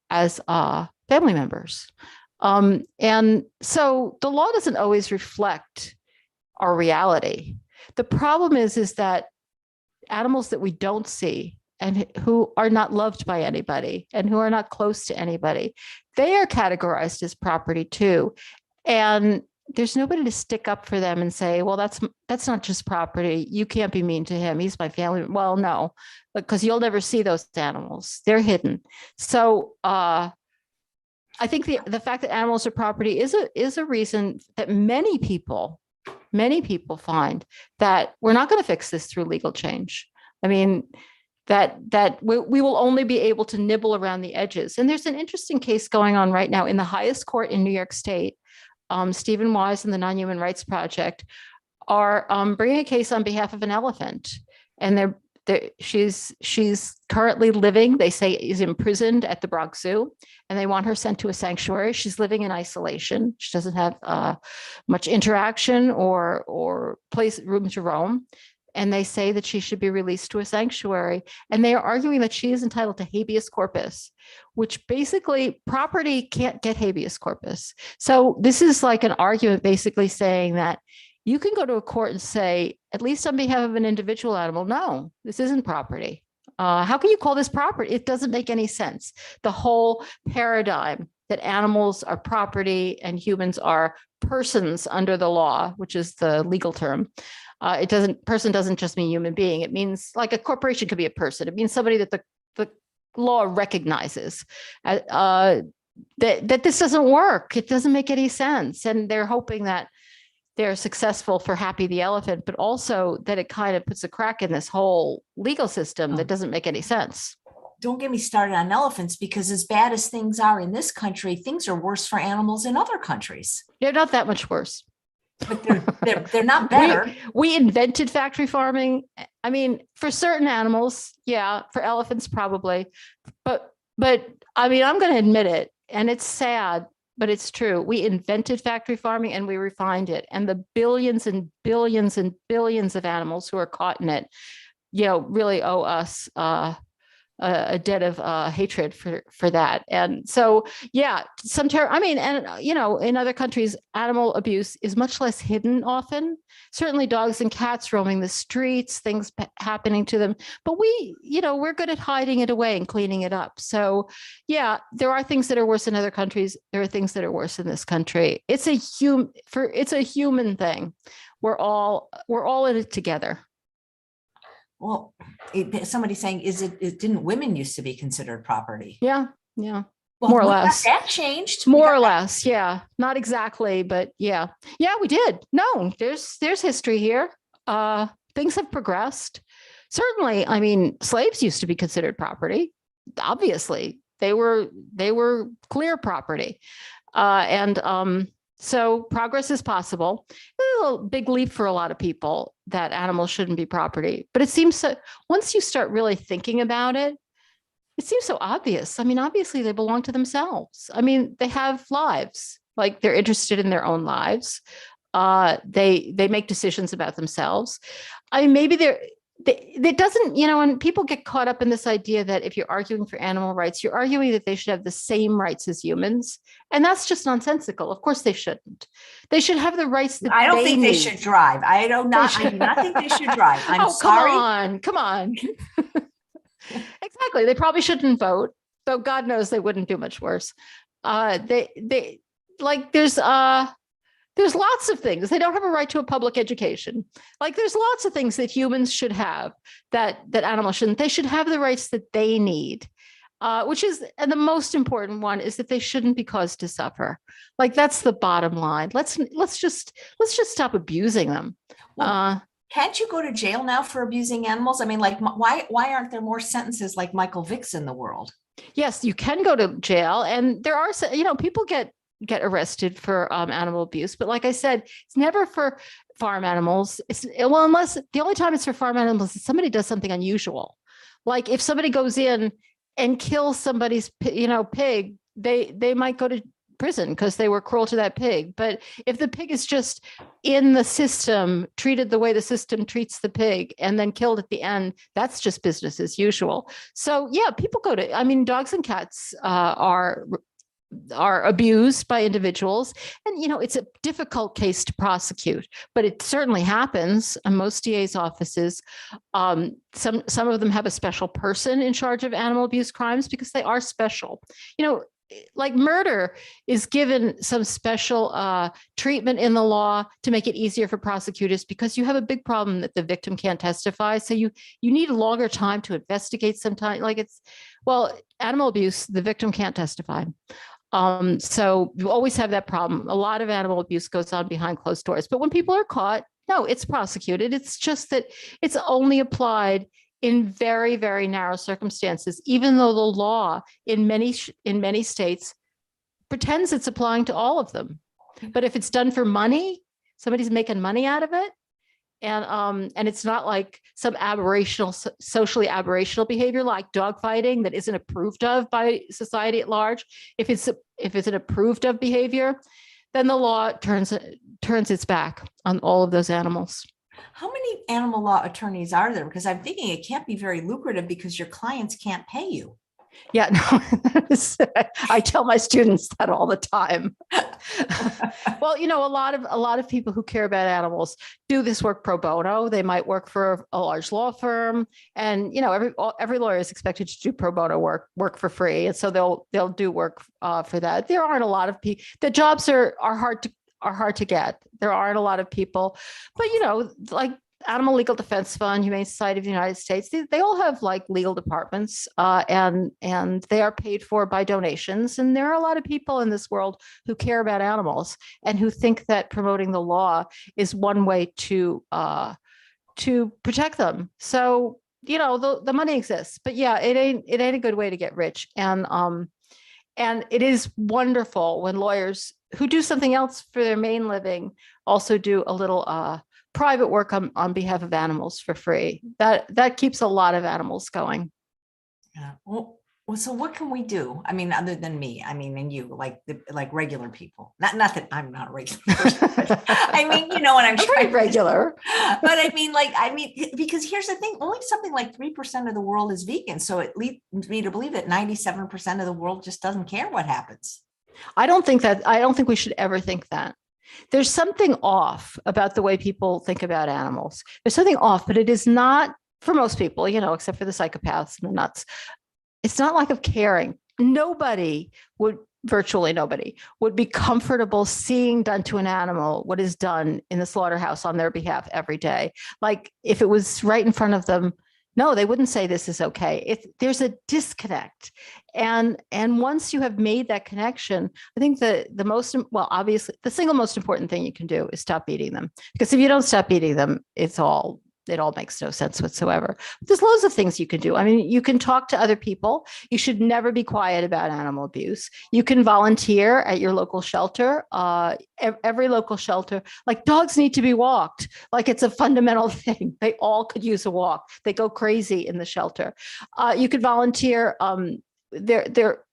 family members. And so the law doesn't always reflect our reality. The problem is that animals that we don't see and who are not loved by anybody and who are not close to anybody, they are categorized as property too. And there's nobody to stick up for them and say, well, that's not just property. You can't be mean to him. He's my family. Well, no, because you'll never see those animals. They're hidden. So I think the fact that animals are property is a reason that many people find that we're not going to fix this through legal change. I mean, that we will only be able to nibble around the edges. And there's an interesting case going on right now in the highest court in New York State. Stephen Wise and the Non-Human Rights Project are bringing a case on behalf of an elephant, and she's currently living, they say, is imprisoned at the Bronx Zoo, and they want her sent to a sanctuary. She's living in isolation. She doesn't have much interaction or room to roam. And they say that she should be released to a sanctuary. And they are arguing that she is entitled to habeas corpus, which basically property can't get habeas corpus. So this is like an argument basically saying that you can go to a court and say, at least on behalf of an individual animal, no, this isn't property. How can you call this property? It doesn't make any sense. The whole paradigm that animals are property and humans are persons under the law, which is the legal term. Person doesn't just mean human being. It means like a corporation could be a person. It means somebody that the law recognizes that this doesn't work. It doesn't make any sense. And they're hoping that they're successful for Happy the elephant, but also that it kind of puts a crack in this whole legal system that doesn't make any sense. Don't get me started on elephants, because as bad as things are in this country, things are worse for animals in other countries. They're not that much worse. But they're not better. We invented factory farming. I mean, for certain animals, yeah, for elephants probably, but I mean, I'm going to admit it, and it's sad, but it's true. We invented factory farming and we refined it, and the billions and billions and billions of animals who are caught in it, really owe us a debt of hatred for that. And so, yeah, in other countries, animal abuse is much less hidden often. Certainly dogs and cats roaming the streets, things happening to them. But we're good at hiding it away and cleaning it up. So, yeah, there are things that are worse in other countries. There are things that are worse in this country. It's a human thing. We're all in it together. Well, somebody's saying, didn't women used to be considered property? Yeah. Well, more or less. That changed. More or less. Yeah. Not exactly, but yeah. Yeah, we did. No, there's history here. Things have progressed. Certainly, I mean, slaves used to be considered property. Obviously, they were clear property. So progress is possible. It's a big leap for a lot of people that animals shouldn't be property. But it seems so, once you start really thinking about it, it seems so obvious. I mean, obviously they belong to themselves. I mean, they have lives, like they're interested in their own lives. They make decisions about themselves. I mean, maybe it doesn't, and people get caught up in this idea that if you're arguing for animal rights, you're arguing that they should have the same rights as humans. And that's just nonsensical. Of course they shouldn't. They should have the rights that I don't think they should drive. I do not think they should drive. I'm sorry. Come on. Exactly. They probably shouldn't vote, though God knows they wouldn't do much worse. There's lots of things. They don't have a right to a public education. Like there's lots of things that humans should have that animals shouldn't. They should have the rights that they need, and the most important one is that they shouldn't be caused to suffer. Like that's the bottom line. Let's just stop abusing them. Can't you go to jail now for abusing animals? I mean, like why aren't there more sentences like Michael Vick's in the world? Yes, you can go to jail, and there are people get arrested for animal abuse. But like I said, it's never for farm animals. Unless the only time it's for farm animals is somebody does something unusual. Like if somebody goes in and kills somebody's, pig, they might go to prison because they were cruel to that pig. But if the pig is just in the system, treated the way the system treats the pig, and then killed at the end, that's just business as usual. So yeah, people dogs and cats are abused by individuals, and it's a difficult case to prosecute, but it certainly happens in most DA's offices. Some of them have a special person in charge of animal abuse crimes because they are special. Like murder is given some special treatment in the law to make it easier for prosecutors because you have a big problem that the victim can't testify. So you need a longer time to investigate sometimes. Animal abuse, the victim can't testify. So you always have that problem. A lot of animal abuse goes on behind closed doors, but when people are caught, no, it's prosecuted. It's just that it's only applied in very, very narrow circumstances, even though the law in many states pretends it's applying to all of them. But if it's done for money, somebody's making money out of it. And it's not like some socially aberrational behavior like dog fighting that isn't approved of by society at large. If it's an approved of behavior, then the law turns its back on all of those animals. How many animal law attorneys are there? Because I'm thinking it can't be very lucrative because your clients can't pay you. Yeah, no, I tell my students that all the time. Well, a lot of people who care about animals do this work pro bono. They might work for a large law firm, and every lawyer is expected to do pro bono work for free, and so they'll do work for that. There aren't a lot of people. The jobs are hard to get. There aren't a lot of people, but Animal Legal Defense Fund, Humane Society of the United States, they all have like legal departments, and they are paid for by donations. And there are a lot of people in this world who care about animals and who think that promoting the law is one way to protect them. So, the money exists, but yeah, it ain't a good way to get rich. And it is wonderful when lawyers who do something else for their main living also do a little private work on behalf of animals for free. That keeps a lot of animals going. Yeah. Well, so what can we do? I mean, other than me, I mean, and you, like regular people. Not that I'm not a regular person, but I mean, you know what I'm Very regular. But I mean, because here's the thing: only something like 3% of the world is vegan. So it leads me to believe that 97% of the world just doesn't care what happens. I don't think we should ever think that. There's something off about the way people think about animals. There's something off, but it is not for most people, except for the psychopaths and the nuts. It's not lack of caring. Virtually nobody would be comfortable seeing done to an animal what is done in the slaughterhouse on their behalf every day. Like if it was right in front of them, no, they wouldn't say this is okay. There's a disconnect. And once you have made that connection, I think obviously the single most important thing you can do is stop eating them. Because if you don't stop eating them, it all makes no sense whatsoever. There's loads of things you can do. I mean, you can talk to other people. You should never be quiet about animal abuse. You can volunteer at your local shelter. Every local shelter, like dogs need to be walked. Like it's a fundamental thing. They all could use a walk. They go crazy in the shelter. You could volunteer. There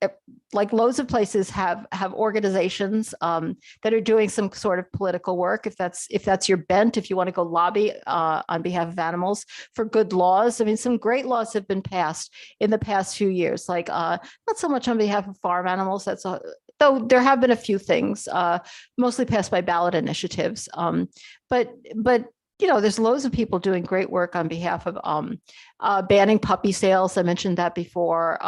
like loads of places have organizations that are doing some sort of political work. If that's your bent, if you want to go lobby on behalf of animals for good laws. I mean, some great laws have been passed in the past few years, like not so much on behalf of farm animals. Though there have been a few things, mostly passed by ballot initiatives. But there's loads of people doing great work on behalf of banning puppy sales. I mentioned that before.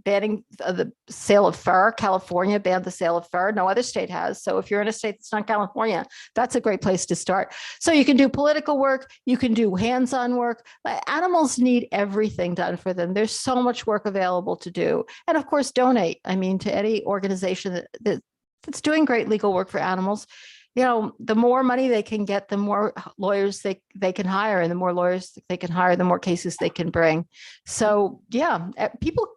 Banning the sale of fur. California banned the sale of fur. No other state has. So if you're in a state that's not California, that's a great place to start. So you can do political work. You can do hands-on work. Animals need everything done for them. There's so much work available to do. And of course, donate. I mean, to any organization that's doing great legal work for animals. The more money they can get, the more lawyers they can hire, and the more lawyers they can hire, the more cases they can bring. So yeah, people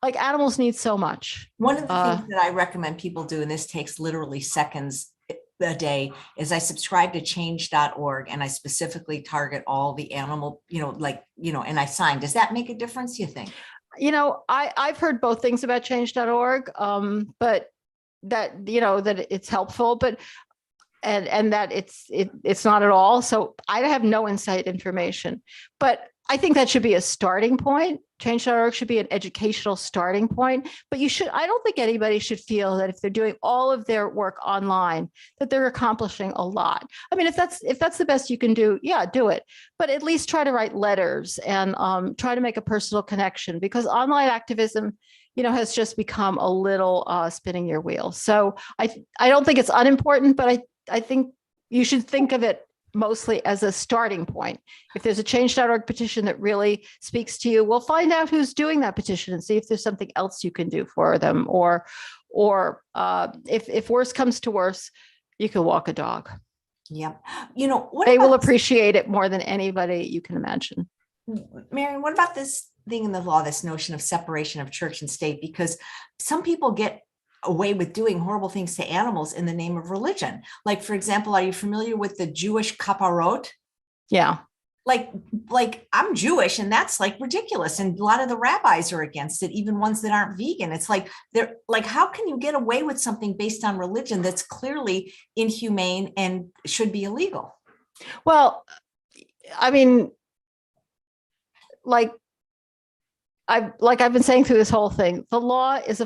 like animals need so much. One of the things that I recommend people do, and this takes literally seconds a day, is I subscribe to change.org and I specifically target all the animal, and I sign. Does that make a difference, you think? I've heard both things about change.org, but that it's helpful, but and that it's not at all. So I have no inside information, but I think that should be a starting point. Change.org should be an educational starting point, but I don't think anybody should feel that if they're doing all of their work online, that they're accomplishing a lot. I mean, if that's the best you can do, yeah, do it. But at least try to write letters and try to make a personal connection, because online activism, has just become a little spinning your wheels. So I don't think it's unimportant, but I think you should think of it mostly as a starting point. If there's a change.org petition that really speaks to you, we'll find out who's doing that petition and see if there's something else you can do for them. Or if worse comes to worse, you can walk a dog. Yeah. They will appreciate it more than anybody you can imagine. Mariann, what about this thing in the law, this notion of separation of church and state? Because some people get away with doing horrible things to animals in the name of religion. Like, for example, are you familiar with the Jewish kaparot? Yeah. Like I'm Jewish, and that's like ridiculous. And a lot of the rabbis are against it, even ones that aren't vegan. It's like, they're like, how can you get away with something based on religion that's clearly inhumane and should be illegal? Well, I mean, I've been saying through this whole thing, the law is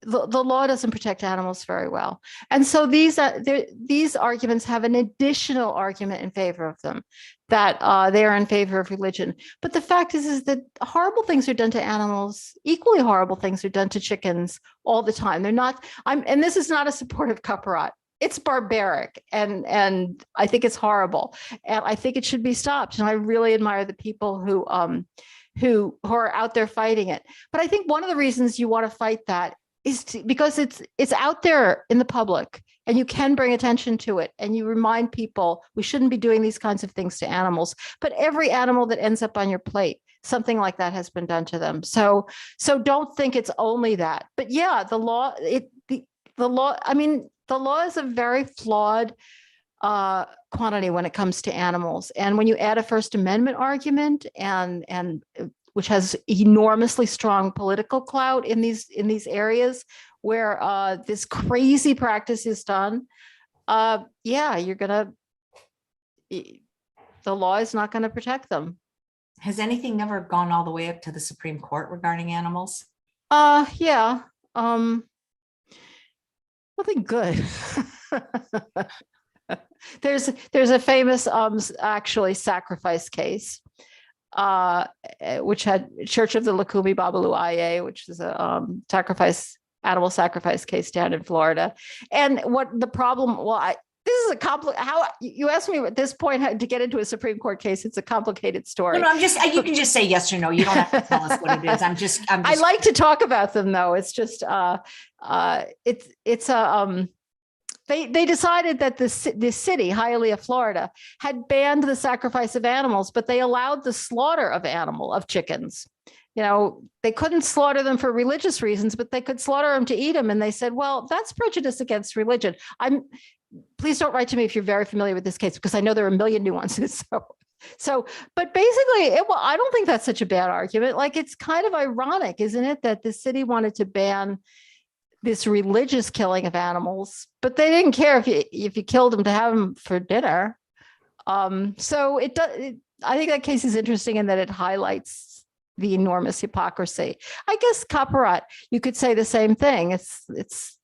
the law doesn't protect animals very well. And so these arguments have an additional argument in favor of them, that they are in favor of religion. But the fact is that horrible things are done to animals. Equally horrible things are done to chickens all the time. They're not, and this is not a support of kaparat. it's barbaric, and I think it's horrible, and I think it should be stopped. And I really admire the people who are out there fighting it. But I think one of the reasons you want to fight that is because it's out there in the public, and you can bring attention to it, and you remind people we shouldn't be doing these kinds of things to animals. But every animal that ends up on your plate, something like that has been done to them. So don't think it's only that. But yeah, the law, the law, I mean, the law is a very flawed quantity when it comes to animals. And when you add a First Amendment argument, and which has enormously strong political clout in these areas where this crazy practice is done, yeah, the law is not going to protect them. Has anything ever gone all the way up to the Supreme Court regarding animals? Yeah. Nothing good. There's a famous actually sacrifice case, which had Church of the Lukumi Babalu IA, which is a animal sacrifice case down in Florida. And what the problem? Well, this is a how you asked me at this point how to get into a Supreme Court case. It's a complicated story. No, you can just say yes or no. You don't have to tell us what it is. I like to talk about them though. It's just they decided that the city, Hialeah, Florida, had banned the sacrifice of animals, but they allowed the slaughter of chickens. You know, they couldn't slaughter them for religious reasons, but they could slaughter them to eat them. And they said, well, that's prejudice against religion. Please don't write to me if you're very familiar with this case, because I know there are a million nuances. But basically, I don't think that's such a bad argument. Like, it's kind of ironic, isn't it, that the city wanted to ban this religious killing of animals, but they didn't care if you killed them to have them for dinner. I think that case is interesting in that it highlights the enormous hypocrisy. I guess Caporat, you could say the same thing. It's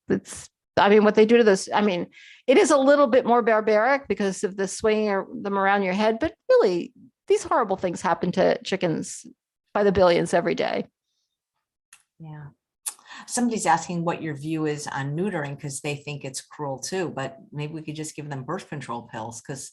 I mean, what they do to this, I mean, it is a little bit more barbaric because of the swinging them around your head, but really, these horrible things happen to chickens by the billions every day. Yeah. Somebody's asking what your view is on neutering because they think it's cruel too, but maybe we could just give them birth control pills because.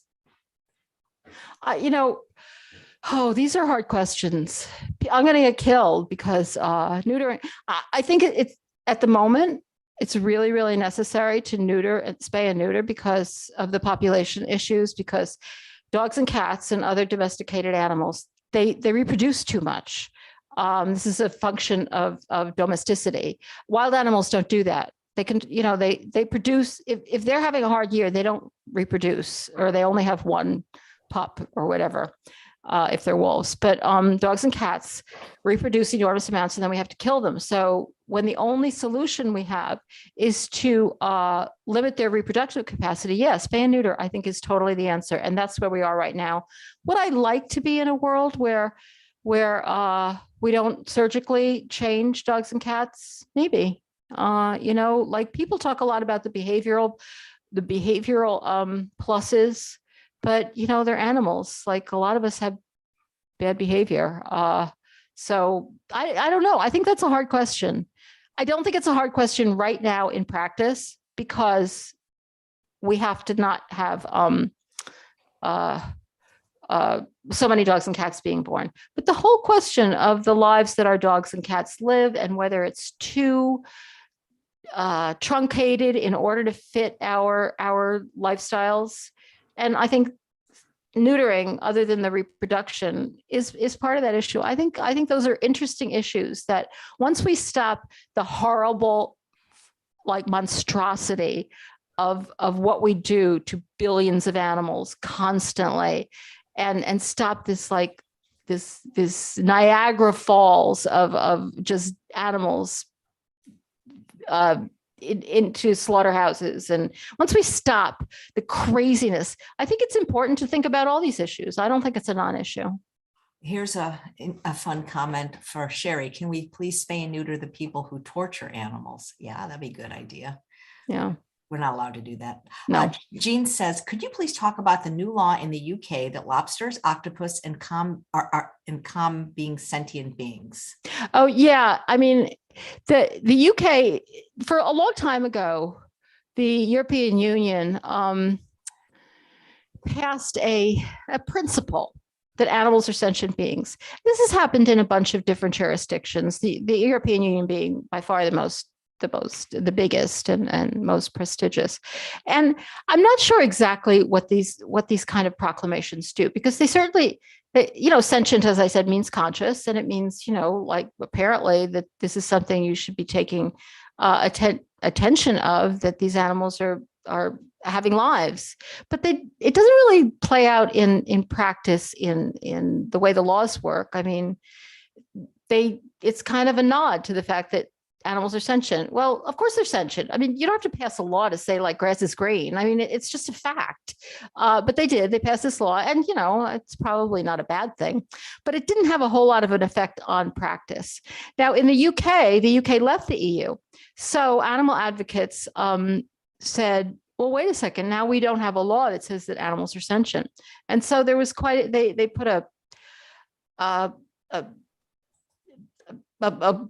These are hard questions. I'm going to get killed because neutering, I think it's at the moment, it's really, really necessary to neuter and spay and neuter because of the population issues, because dogs and cats and other domesticated animals, they reproduce too much. This is a function of domesticity. Wild animals don't do that. They can, they produce, if they're having a hard year, they don't reproduce, or they only have one pup or whatever, if they're wolves. But dogs and cats reproduce enormous amounts, and then we have to kill them. So when the only solution we have is to limit their reproductive capacity, yes, spay and neuter, I think, is totally the answer. And that's where we are right now. Would I like to be in a world where we don't surgically change dogs and cats? Maybe. Like, people talk a lot about the behavioral pluses, but they're animals. Like, a lot of us have bad behavior. So I don't know. I think that's a hard question. I don't think it's a hard question right now in practice, because we have to not have so many dogs and cats being born. But the whole question of the lives that our dogs and cats live, and whether it's too truncated in order to fit our lifestyles, and I think neutering, other than the reproduction, is part of that issue. I think those are interesting issues that once we stop the horrible, like, monstrosity of what we do to billions of animals constantly, and stop this, like, this Niagara Falls of just animals into slaughterhouses. And once we stop the craziness, I think it's important to think about all these issues. I don't think it's a non-issue. Here's a fun comment for Sherry. Can we please spay and neuter the people who torture animals? Yeah, that'd be a good idea. Yeah. We're not allowed to do that. No. Jean says, could you please talk about the new law in the UK that lobsters, octopus, and are being sentient beings? Oh, yeah. I mean, the UK, for a long time ago, the European Union passed a principle that animals are sentient beings. This has happened in a bunch of different jurisdictions, the European Union being by far the biggest and most prestigious. And I'm not sure exactly what these kind of proclamations do, because they certainly, sentient, as I said, means conscious, and it means, like apparently that this is something you should be taking attention of, that these animals are having lives, but it doesn't really play out in practice in the way the laws work. I mean, it's kind of a nod to the fact that animals are sentient. Well, of course they're sentient. I mean, you don't have to pass a law to say like grass is green. I mean, it's just a fact. But they passed this law, and it's probably not a bad thing, but it didn't have a whole lot of an effect on practice. Now in the UK left the EU. So animal advocates said, well, wait a second, now we don't have a law that says that animals are sentient. And so there was they put a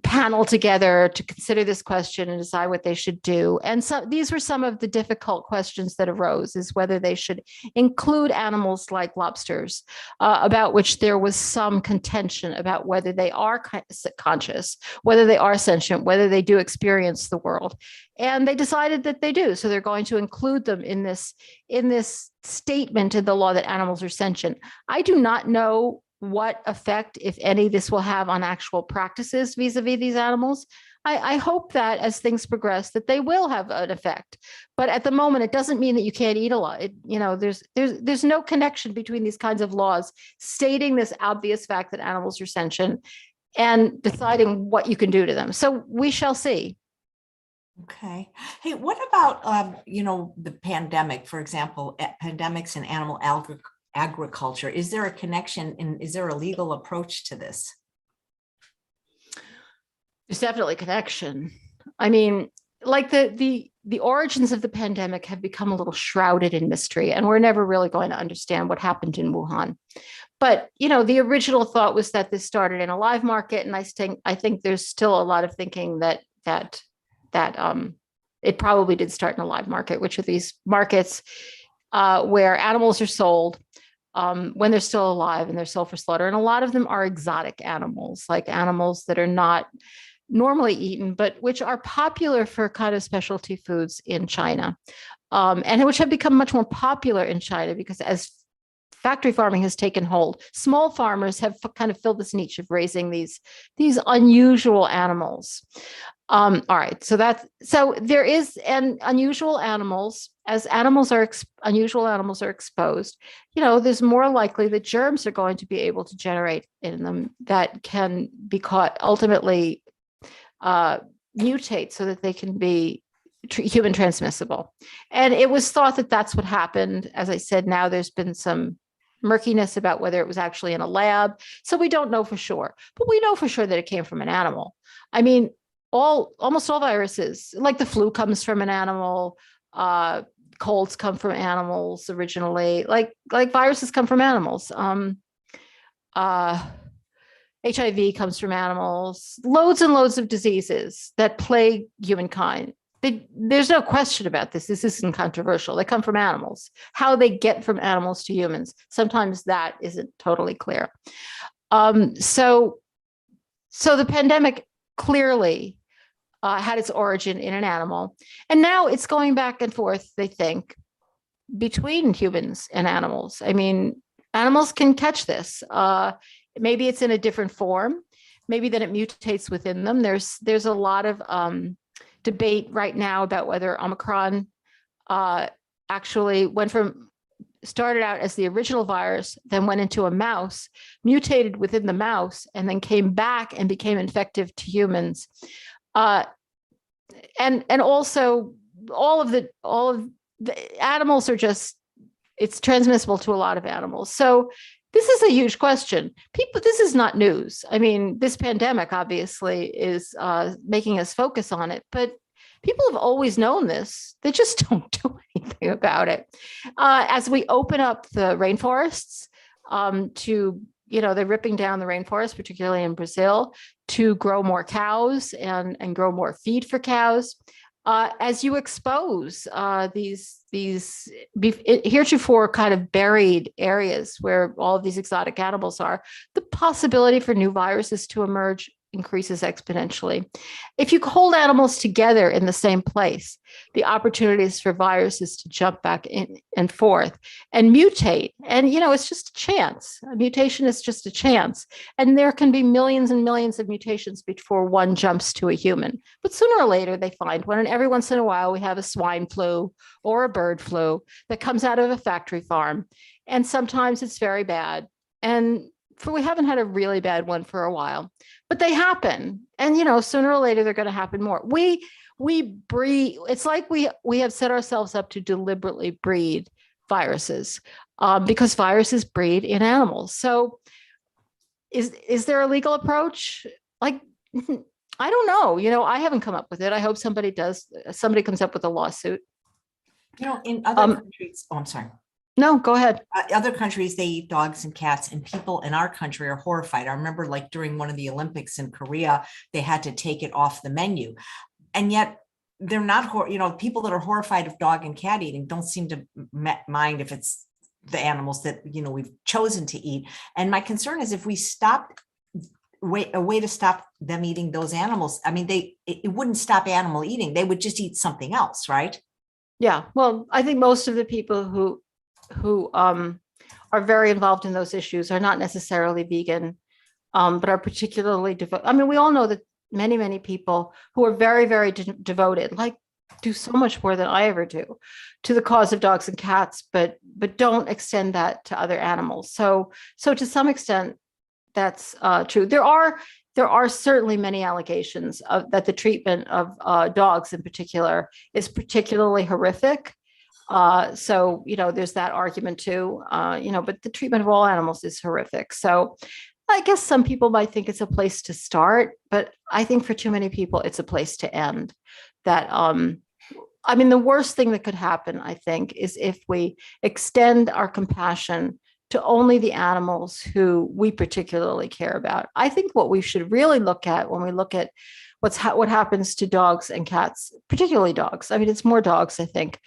panel together to consider this question and decide what they should do. And so these were some of the difficult questions that arose, is whether they should include animals like lobsters, about which there was some contention about whether they are conscious, whether they are sentient, whether they do experience the world. And they decided that they do. So they're going to include them in this statement in the law that animals are sentient. I do not know what effect, if any, this will have on actual practices vis-a-vis these animals. I hope that as things progress, that they will have an effect. But at the moment, it doesn't mean that you can't eat a lot. There's no connection between these kinds of laws stating this obvious fact that animals are sentient and deciding what you can do to them. So we shall see. Okay. Hey, what about, the pandemic, for example, pandemics and animal agriculture? Is there a connection, and is there a legal approach to this? There's definitely a connection. I mean, like the origins of the pandemic have become a little shrouded in mystery, and we're never really going to understand what happened in Wuhan. But the original thought was that this started in a live market, and I think there's still a lot of thinking that it probably did start in a live market, which are these markets where animals are sold when they're still alive, and they're sold for slaughter. And a lot of them are exotic animals, like animals that are not normally eaten, but which are popular for kind of specialty foods in China, and which have become much more popular in China because as factory farming has taken hold, small farmers have kind of filled this niche of raising these unusual animals. All right, so there is, and unusual animals, as unusual animals are exposed, there's more likely that germs are going to be able to generate in them that can be ultimately mutate so that they can be human transmissible. And it was thought that that's what happened. As I said, now there's been some murkiness about whether it was actually in a lab. So we don't know for sure, but we know for sure that it came from an animal. I mean, almost all viruses, like the flu, comes from an animal. Colds come from animals originally. Like viruses come from animals. HIV comes from animals. Loads and loads of diseases that plague humankind. There's no question about this. This isn't controversial. They come from animals. How they get from animals to humans, sometimes that isn't totally clear. So the pandemic clearly had its origin in an animal, and now it's going back and forth, they think, between humans and animals. I mean, animals can catch this. Maybe it's in a different form. Maybe then it mutates within them. There's a lot of debate right now about whether Omicron actually started out as the original virus, then went into a mouse, mutated within the mouse, and then came back and became infective to humans. And also all of the animals it's transmissible to a lot of animals. So this is a huge question. This is not news. I mean, this pandemic obviously is making us focus on it, but people have always known this. They just don't do anything about it. As we open up the rainforests they're ripping down the rainforest, particularly in Brazil, to grow more cows and grow more feed for cows. As you expose heretofore kind of buried areas where all of these exotic animals are, the possibility for new viruses to emerge increases exponentially. If you hold animals together in the same place, the opportunities for viruses to jump back in and forth and mutate, and it's just a chance. A mutation is just a chance. And there can be millions and millions of mutations before one jumps to a human. But sooner or later, they find one. And every once in a while, we have a swine flu or a bird flu that comes out of a factory farm. And sometimes it's very bad. And we haven't had a really bad one for a while, but they happen. And, sooner or later, they're going to happen more. We breed, it's like we have set ourselves up to deliberately breed viruses because viruses breed in animals. So is there a legal approach? Like, I don't know. I haven't come up with it. I hope somebody does. Somebody comes up with a lawsuit. In other countries, I'm sorry. No, go ahead. Other countries, they eat dogs and cats, and people in our country are horrified. I remember like during one of the Olympics in Korea, they had to take it off the menu. And yet they're not, people that are horrified of dog and cat eating don't seem to mind if it's the animals that, we've chosen to eat. And my concern is if we stop a way to stop them eating those animals, I mean, it wouldn't stop animal eating. They would just eat something else, right? Yeah. Well, I think most of the people who are very involved in those issues are not necessarily vegan, but are particularly devoted. I mean, we all know that many people who are very, very devoted, like do so much more than I ever do to the cause of dogs and cats, but don't extend that to other animals. So to some extent, that's true. There are certainly many allegations that the treatment of dogs in particular is particularly horrific. So, there's that argument too, but the treatment of all animals is horrific. So I guess some people might think it's a place to start, but I think for too many people, it's a place to end. The worst thing that could happen, I think, is if we extend our compassion to only the animals who we particularly care about. I think what we should really look at when we look at what happens to dogs and cats, particularly dogs. I mean, it's more dogs, I think,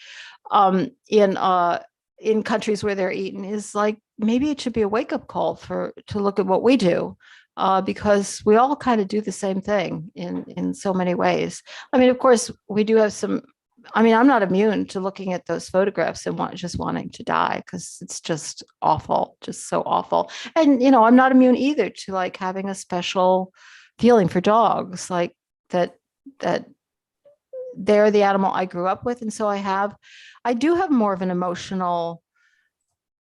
in countries where they're eaten, is like maybe it should be a wake-up call to look at what we do, because we all kind of do the same thing in so many ways. I mean, of course, we do have some. I mean, I'm not immune to looking at those photographs and just wanting to die because it's just awful, just so awful. And I'm not immune either to like having a special feeling for dogs, like that they're the animal I grew up with, and so I do have more of an emotional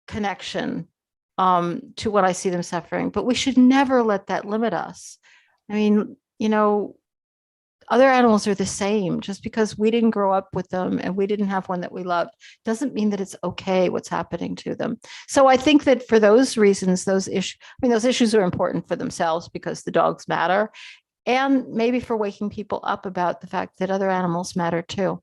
connection to when I see them suffering, but we should never let that limit us. I mean, other animals are the same. Just because we didn't grow up with them and we didn't have one that we loved doesn't mean that it's okay what's happening to them. So I think that for those reasons, those issues are important for themselves because the dogs matter, and maybe for waking people up about the fact that other animals matter too.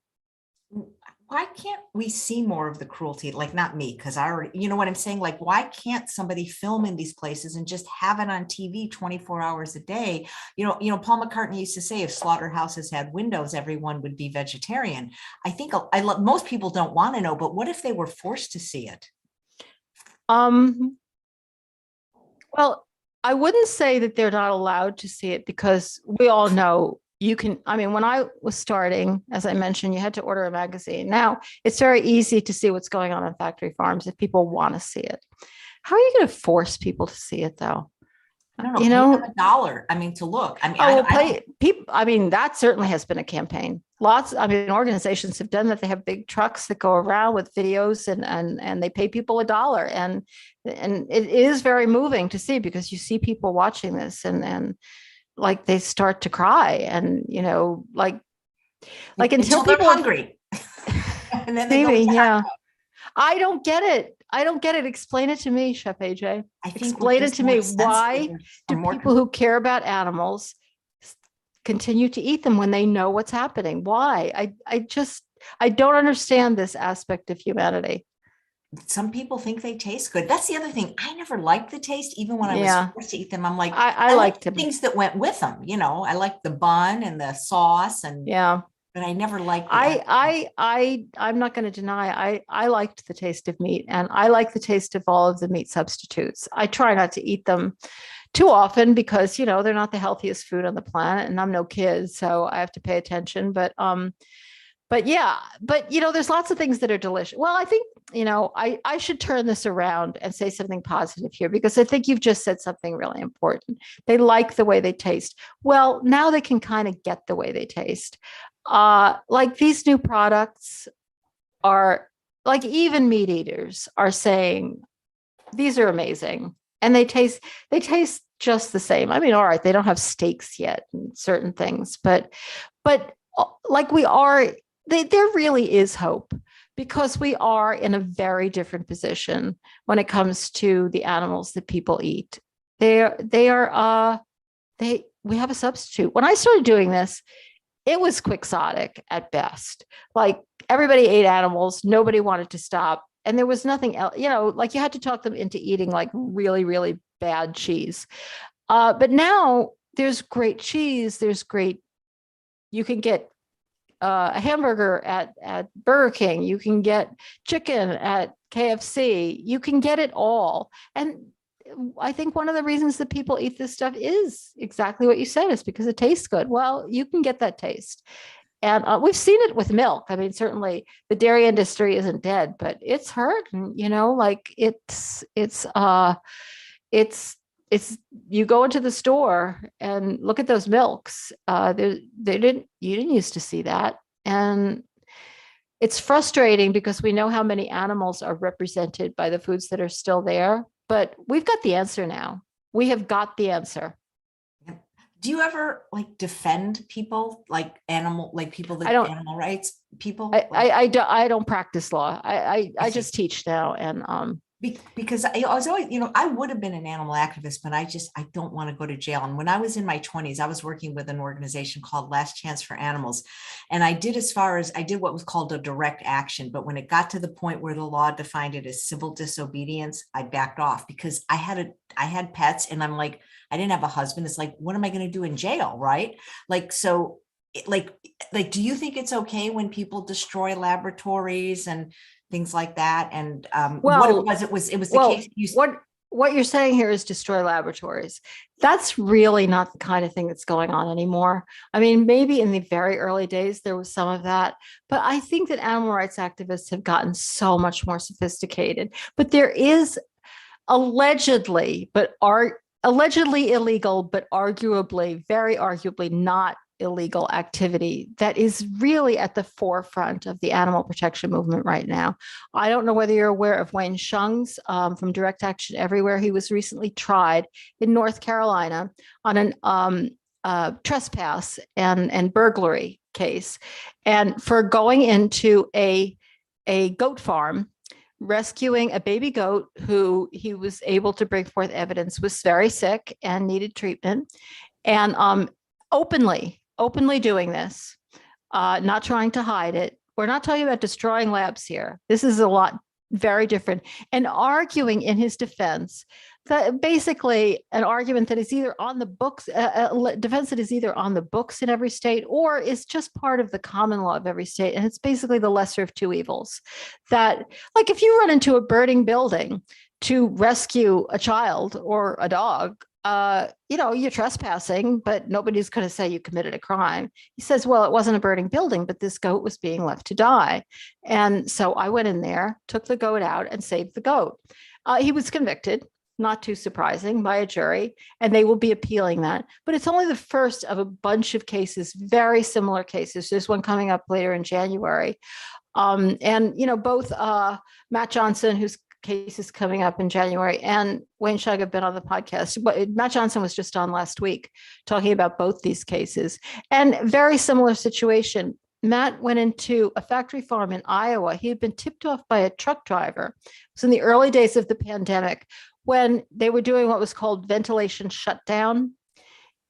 Why can't we see more of the cruelty? Like, not me, because I already, you know what I'm saying? Like, why can't somebody film in these places and just have it on TV 24 hours a day? Paul McCartney used to say, if slaughterhouses had windows, everyone would be vegetarian. I think most people don't want to know, but what if they were forced to see it? Well, I wouldn't say that they're not allowed to see it, because we all know when I was starting, as I mentioned, you had to order a magazine. Now it's very easy to see what's going on factory farms if people want to see it. How are you going to force people to see it though? I don't know, pay them $1. I mean, to look. I mean, that certainly has been a campaign. Organizations have done that. They have big trucks that go around with videos and they pay people $1. And it is very moving to see, because you see people watching this and like they start to cry, and like until they're hungry. And then they maybe, yeah. I don't get it. Explain it to me, Chef AJ. Explain it to me. Why do people who care about animals continue to eat them when they know what's happening? Why? I don't understand this aspect of humanity. Some people think they taste good. That's the other thing. I never liked the taste, even when I was forced to eat them. I'm like, I liked things that went with them. I liked the bun and the sauce, and yeah. but I never liked the I'm not going to deny I liked the taste of meat, and I like the taste of all of the meat substitutes. I try not to eat them too often because, they're not the healthiest food on the planet, and I'm no kid, so I have to pay attention. But yeah, there's lots of things that are delicious. Well, I think, I should turn this around and say something positive here, because I think you've just said something really important. They like the way they taste. Well, now they can kind of get the way they taste. Like these new products are, like, even meat eaters are saying these are amazing, and they taste just the same. I mean, all right, they don't have steaks yet and certain things, but like we are, there really is hope, because we are in a very different position when it comes to the animals that people eat. We have a substitute. When I started doing this, it was quixotic at best. Like, everybody ate animals, nobody wanted to stop, and there was nothing else. Like, you had to talk them into eating like really, really bad cheese. But now there's great cheese. You can get a hamburger at Burger King. You can get chicken at KFC. You can get it all. And I think one of the reasons that people eat this stuff is exactly what you said, is because it tastes good. Well, you can get that taste. And we've seen it with milk. I mean, certainly the dairy industry isn't dead, but it's hurt. And, like you go into the store and look at those milks. You didn't used to see that. And it's frustrating because we know how many animals are represented by the foods that are still there, but we've got the answer now. We have got the answer. Do you ever like defend people, like people that animal rights people? I don't practice law. I just teach now, and because I was always, I would have been an animal activist, but I don't want to go to jail. And when I was in my 20s, I was working with an organization called Last Chance for Animals. And I did what was called a direct action. But when it got to the point where the law defined it as civil disobedience, I backed off, because I had pets, and I'm like, I didn't have a husband. It's like, what am I going to do in jail? Right. Like, so do you think it's okay when people destroy laboratories and things like that? And what it was the case. What you're saying here is destroy laboratories. That's really not the kind of thing that's going on anymore. I mean, maybe in the very early days, there was some of that, but I think that animal rights activists have gotten so much more sophisticated. But there is allegedly illegal, but very arguably not illegal activity that is really at the forefront of the animal protection movement right now. I don't know whether you're aware of Wayne Shung's from Direct Action Everywhere. He was recently tried in North Carolina on an trespass and burglary case, and for going into a goat farm, rescuing a baby goat who he was able to bring forth evidence was very sick and needed treatment, and openly doing this, not trying to hide it. We're not talking about destroying labs here. This is very different. And arguing in his defense, that basically an argument that is either on the books, defense that is either on the books in every state or is just part of the common law of every state. And it's basically the lesser of two evils. That, like, if you run into a burning building to rescue a child or a dog, you're trespassing, but nobody's going to say you committed a crime. He says, well, it wasn't a burning building, but this goat was being left to die. And so I went in there, took the goat out, and saved the goat. He was convicted, not too surprising, by a jury, and they will be appealing that. But it's only the first of a bunch of cases, very similar cases. There's one coming up later in January. Both Matt Johnson, whose case is coming up in January, and Wayne Shug have been on the podcast. But Matt Johnson was just on last week talking about both these cases, and very similar situation. Matt went into a factory farm in Iowa. He had been tipped off by a truck driver. It was in the early days of the pandemic when they were doing what was called ventilation shutdown.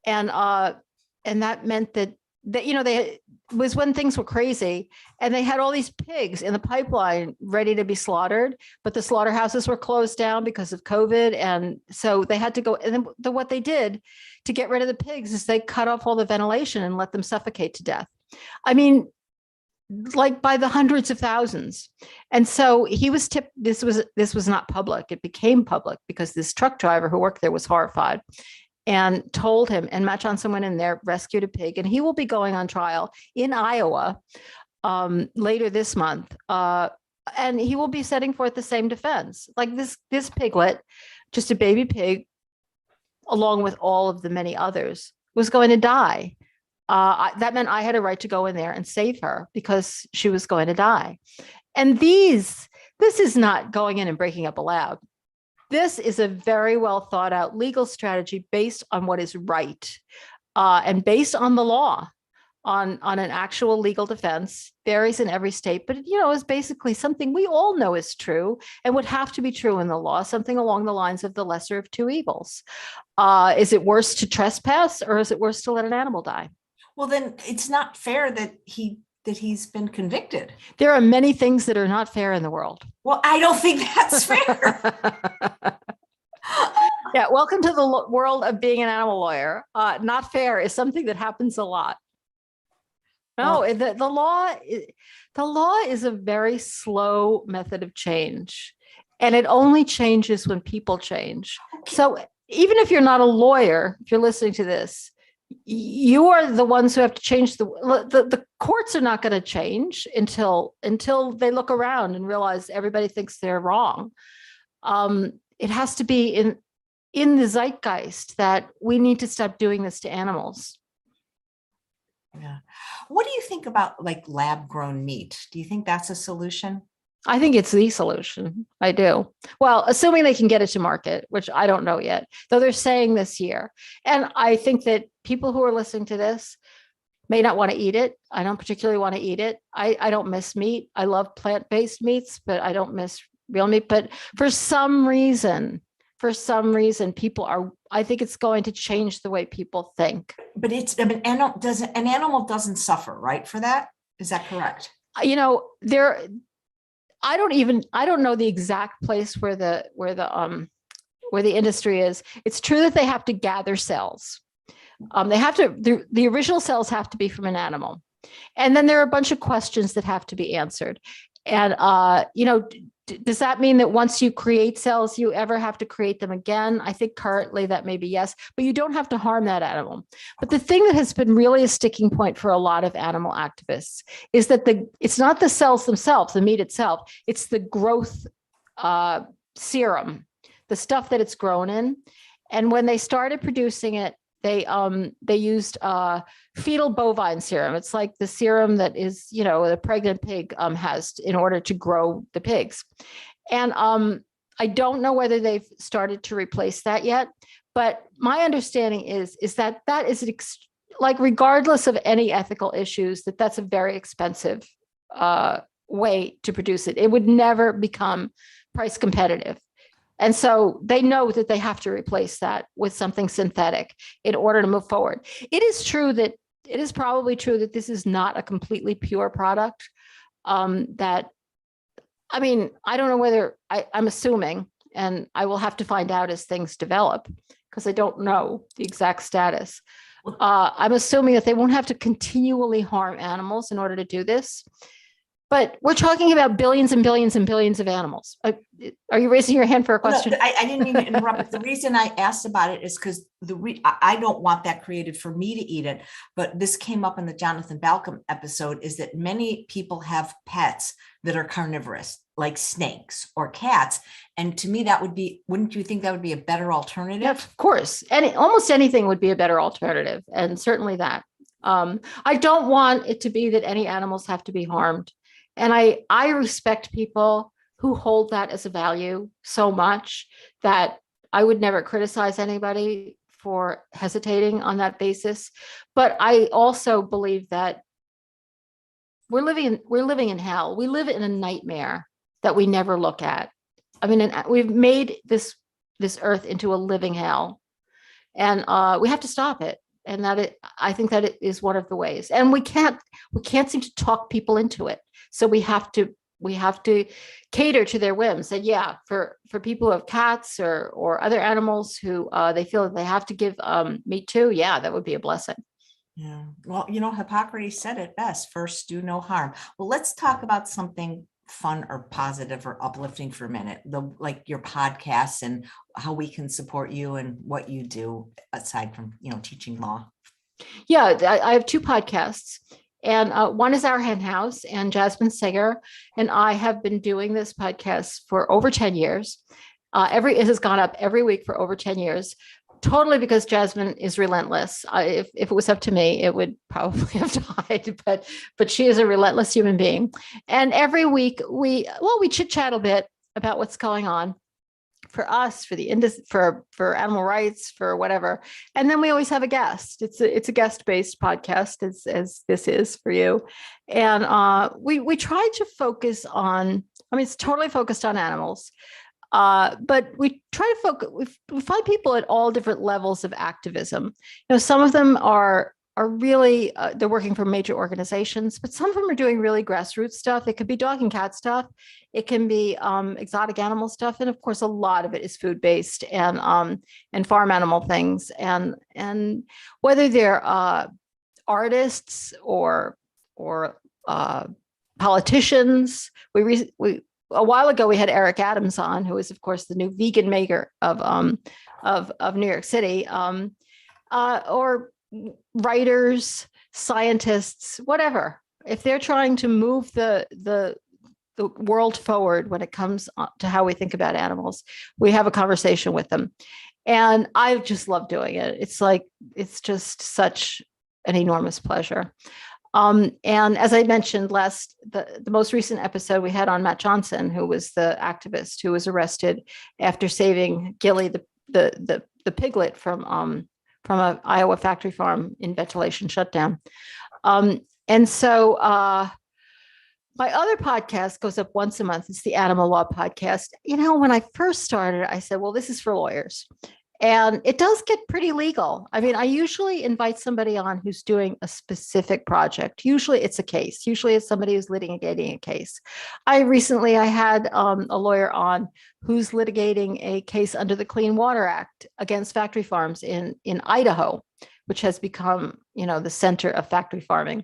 And that meant that they was when things were crazy, and they had all these pigs in the pipeline ready to be slaughtered, but the slaughterhouses were closed down because of COVID. And so they had to go. And then what they did to get rid of the pigs is they cut off all the ventilation and let them suffocate to death. I mean, like by the hundreds of thousands. And so he was tipped. This was not public. It became public because this truck driver who worked there was horrified and told him, and Mariann Sullivan in there rescued a pig, and he will be going on trial in Iowa later this month. And he will be setting forth the same defense. Like this piglet, just a baby pig, along with all of the many others, was going to die. That meant I had a right to go in there and save her because she was going to die. And this is not going in and breaking up a lab. This is a very well thought out legal strategy based on what is right and based on the law, on an actual legal defense. Varies in every state, but is basically something we all know is true and would have to be true in the law, something along the lines of the lesser of two evils. Is it worse to trespass, or is it worse to let an animal die? Well, then it's not fair that he's been convicted. There are many things that are not fair in the world. Well, I don't think that's fair. Yeah, welcome to the world of being an animal lawyer. Not fair is something that happens a lot. No, the law is a very slow method of change, and it only changes when people change. Okay. So even if you're not a lawyer, if you're listening to this, you are the ones who have to change the courts are not going to change until they look around and realize everybody thinks they're wrong. It has to be in the zeitgeist that we need to stop doing this to animals. Yeah. What do you think about like lab grown meat? Do you think that's a solution? I think it's the solution. I do. Well, assuming they can get it to market, which I don't know yet, though they're saying this year. And I think that people who are listening to this may not want to eat it. I don't particularly want to eat it. I don't miss meat. I love plant-based meats, but I don't miss real meat. But for some reason, people are, I think it's going to change the way people think. But an animal doesn't suffer, right? For that? Is that correct? I don't know the exact place where the industry is. It's true that they have to gather cells. The original cells have to be from an animal. And then there are a bunch of questions that have to be answered. And, does that mean that once you create cells, you ever have to create them again? I think currently that may be yes, but you don't have to harm that animal. But the thing that has been really a sticking point for a lot of animal activists is that it's not the cells themselves, the meat itself, it's the growth serum, the stuff that it's grown in. And when they started producing it, they used fetal bovine serum. It's like the serum that is, a pregnant pig has in order to grow the pigs. And I don't know whether they've started to replace that yet, but my understanding is that is like, regardless of any ethical issues, that's a very expensive way to produce it. It would never become price competitive. And so they know that they have to replace that with something synthetic in order to move forward. It is probably true that this is not a completely pure product. I don't know whether I'm assuming, and I will have to find out as things develop because I don't know the exact status. I'm assuming that they won't have to continually harm animals in order to do this. But we're talking about billions and billions and billions of animals. Are you raising your hand for a question? No, I didn't mean to interrupt. The reason I asked about it is because I don't want that created for me to eat it. But this came up in the Jonathan Balcom episode, is that many people have pets that are carnivorous, like snakes or cats. And to me, wouldn't you think that would be a better alternative? Yeah, of course. And almost anything would be a better alternative. And certainly that. I don't want it to be that any animals have to be harmed. And I respect people who hold that as a value so much that I would never criticize anybody for hesitating on that basis. But I also believe that we're living in hell. We live in a nightmare that we never look at. We've made this earth into a living hell, and we have to stop it. And I think that it is one of the ways. And we can't seem to talk people into it. So we have to cater to their whims. And yeah, for people who have cats or other animals who they feel that they have to give meat to, yeah, that would be a blessing. Yeah. Well, Hippocrates said it best, first do no harm. Well, let's talk about something fun or positive or uplifting for a minute. Like your podcasts and how we can support you and what you do aside from, teaching law. Yeah, I have two podcasts, and one is Our Hen House, and Jasmine Sager and I have been doing this podcast for over 10 years. It has gone up every week for over 10 years, totally because Jasmine is relentless. If it was up to me, it would probably have died, but she is a relentless human being. And every week we chit chat a bit about what's going on for us, for the industry, for animal rights, for whatever. And then we always have a guest. It's a guest based podcast, as this is for you. And we try to focus on. I mean, it's totally focused on animals, but we try to focus. We find people at all different levels of activism. Some of them are really they're working for major organizations, but some of them are doing really grassroots stuff. It could be dog and cat stuff, it can be exotic animal stuff, and of course a lot of it is food based and farm animal things, and whether they're artists or politicians. We a while ago we had Eric Adams on, who is of course the new vegan mayor of New York City, or writers, scientists, whatever. If they're trying to move the world forward when it comes to how we think about animals, we have a conversation with them. And I just love doing it. It's just such an enormous pleasure. And as I mentioned the most recent episode we had on Matt Johnson, who was the activist who was arrested after saving Gilly, the piglet from an Iowa factory farm in ventilation shutdown. And so my other podcast goes up once a month. It's the Animal Law Podcast. When I first started, I said, well, this is for lawyers. And it does get pretty legal. I mean, I usually invite somebody on who's doing a specific project. Usually it's a case. Usually it's somebody who's litigating a case. I had a lawyer on who's litigating a case under the Clean Water Act against factory farms in Idaho, which has become, the center of factory farming,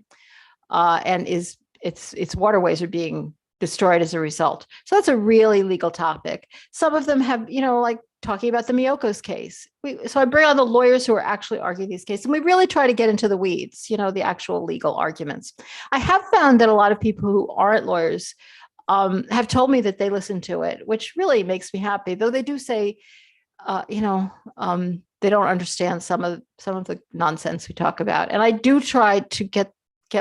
and its waterways are being destroyed as a result. So that's a really legal topic. Some of them have, like talking about the Miyoko's case. So I bring on the lawyers who are actually arguing these cases, and we really try to get into the weeds, the actual legal arguments. I have found that a lot of people who aren't lawyers have told me that they listen to it, which really makes me happy, though they do say, they don't understand some of the nonsense we talk about. And I do try to get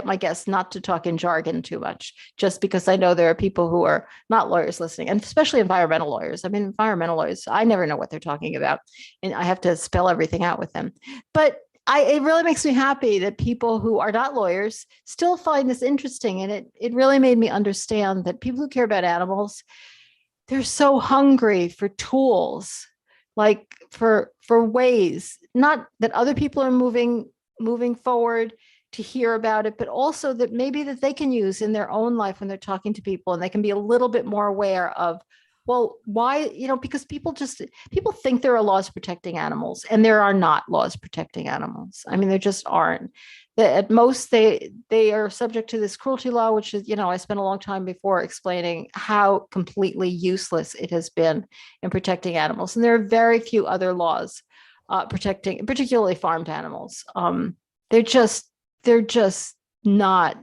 my guests not to talk in jargon too much, just because I know there are people who are not lawyers listening, and especially environmental lawyers. I mean, environmental lawyers, I never know what they're talking about, and I have to spell everything out with them. But it really makes me happy that people who are not lawyers still find this interesting. And it really made me understand that people who care about animals, they're so hungry for tools, like for ways, not that other people are moving forward to hear about it, but also that maybe that they can use in their own life when they're talking to people, and they can be a little bit more aware of, well, why, because people think there are laws protecting animals, and there are not laws protecting animals. I mean, there just aren't. At most, they are subject to this cruelty law, which is, I spent a long time before explaining how completely useless it has been in protecting animals. And there are very few other laws protecting, particularly farmed animals. They're just not.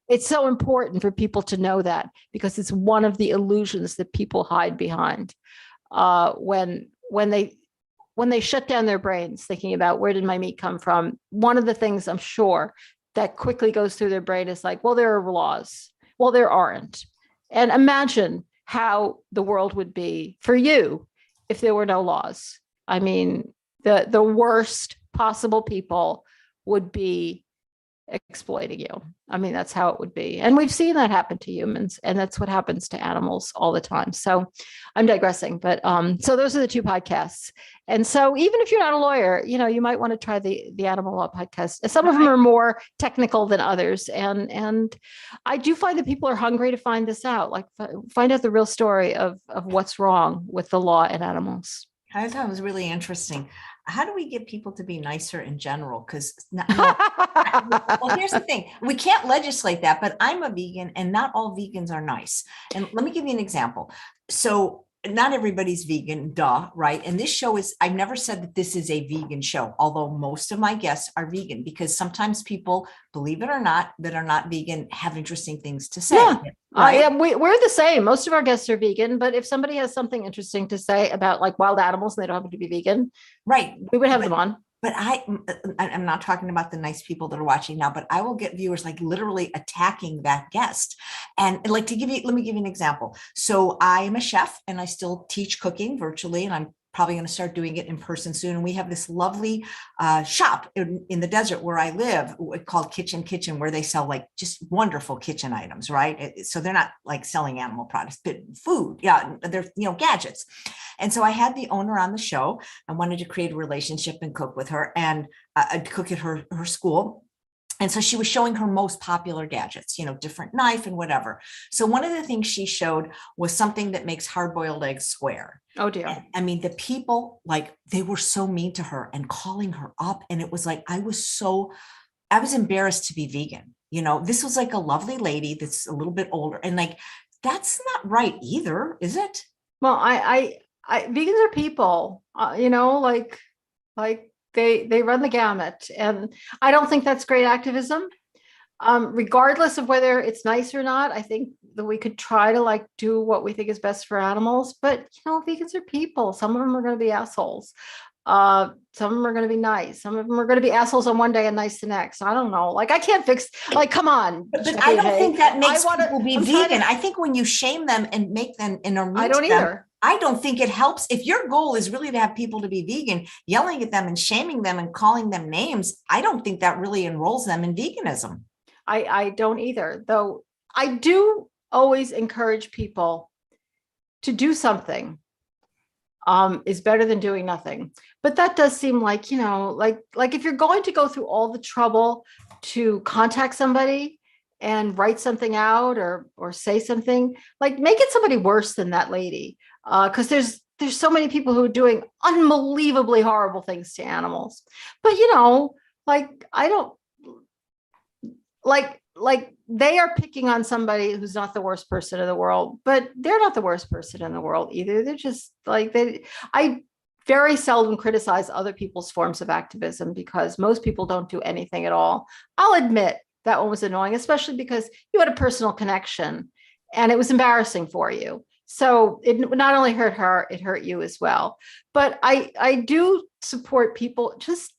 It's so important for people to know that, because it's one of the illusions that people hide behind when they shut down their brains thinking about, where did my meat come from? One of the things I'm sure that quickly goes through their brain is like, well, there are laws. Well, there aren't. And imagine how the world would be for you if there were no laws. I mean, the worst possible people would be exploiting you. I mean, that's how it would be. And we've seen that happen to humans, and that's what happens to animals all the time. So I'm digressing, but so those are the two podcasts. And so even if you're not a lawyer, you might want to try the Animal Law podcast. Some of them are more technical than others. And I do find that people are hungry to find this out, like find out the real story of what's wrong with the law and animals. I thought it was really interesting. how do we get people to be nicer in general? Because well, here's the thing. We can't legislate that, but I'm a vegan and not all vegans are nice. And let me give you an example. So not everybody's vegan, duh, right? And this show is, I've never said that this is a vegan show, although most of my guests are vegan, because sometimes people, believe it or not, that are not vegan have interesting things to say. Yeah. Right? Yeah, we're the same. Most of our guests are vegan, but if somebody has something interesting to say about like wild animals and they don't happen to be vegan, Right. we would have them on. But I'm not talking about the nice people that are watching now, but I will get viewers like literally attacking that guest. And like let me give you an example. So I am a chef and I still teach cooking virtually, and I'm probably going to start doing it in person soon. And we have this lovely shop in the desert where I live called Kitchen, where they sell like just wonderful kitchen items, right? So they're not like selling animal products, but food. Yeah, they're, gadgets. And so I had the owner on the show. I wanted to create a relationship and cook with her, and I'd cook at her school. And so she was showing her most popular gadgets, different knife and whatever. So one of the things she showed was something that makes hard-boiled eggs square. Oh dear. And, I mean, the people, like, they were so mean to her and calling her up. And it was like, I was embarrassed to be vegan. This was like a lovely lady that's a little bit older, and like, that's not right either, is it? Well, I vegans are people, like they run the gamut, and I don't think that's great activism. Regardless of whether it's nice or not, I think that we could try to like do what we think is best for animals. But vegans are people. Some of them are going to be assholes. Some of them are going to be nice. Some of them are going to be assholes on one day and nice the next. I don't know. Like, I can't fix. Like, come on. But I don't think that makes people be vegan. I think when you shame them and make them I don't either. I don't think it helps. If your goal is really to have people to be vegan, yelling at them and shaming them and calling them names, I don't think that really enrolls them in veganism. I don't either, though. I do always encourage people to do something is better than doing nothing. But that does seem like, like if you're going to go through all the trouble to contact somebody and write something out or say something, like, make it somebody worse than that lady. Because there's so many people who are doing unbelievably horrible things to animals. But, like, I don't like they are picking on somebody who's not the worst person in the world, but they're not the worst person in the world either. They're just like, I very seldom criticize other people's forms of activism because most people don't do anything at all. I'll admit that one was annoying, especially because you had a personal connection and it was embarrassing for you. So it not only hurt her, it hurt you as well. But I do support people. Just,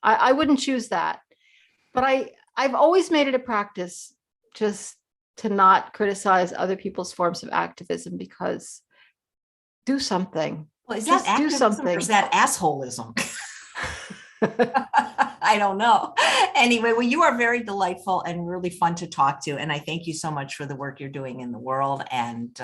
I wouldn't choose that. But I've always made it a practice just to not criticize other people's forms of activism, because do something. Well, is that activism or is that assholism? I don't know. Anyway, well, you are very delightful and really fun to talk to. And I thank you so much for the work you're doing in the world. And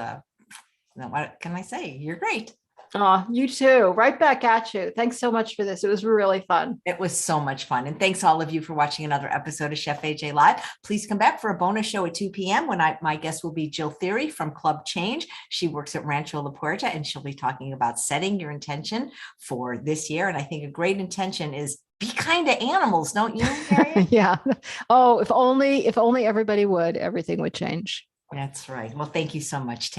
what can I say? You're great. Oh, you too. Right back at you. Thanks so much for this. It was really fun. It was so much fun. And thanks all of you for watching another episode of Chef AJ Live. Please come back for a bonus show at 2 p.m. when my guest will be Jill Theory from Club Change. She works at Rancho La Puerta, and she'll be talking about setting your intention for this year. And I think a great intention is be kind to animals, don't you, Mariann? Yeah. Oh, if only everybody would, everything would change. That's right. Well, thank you so much.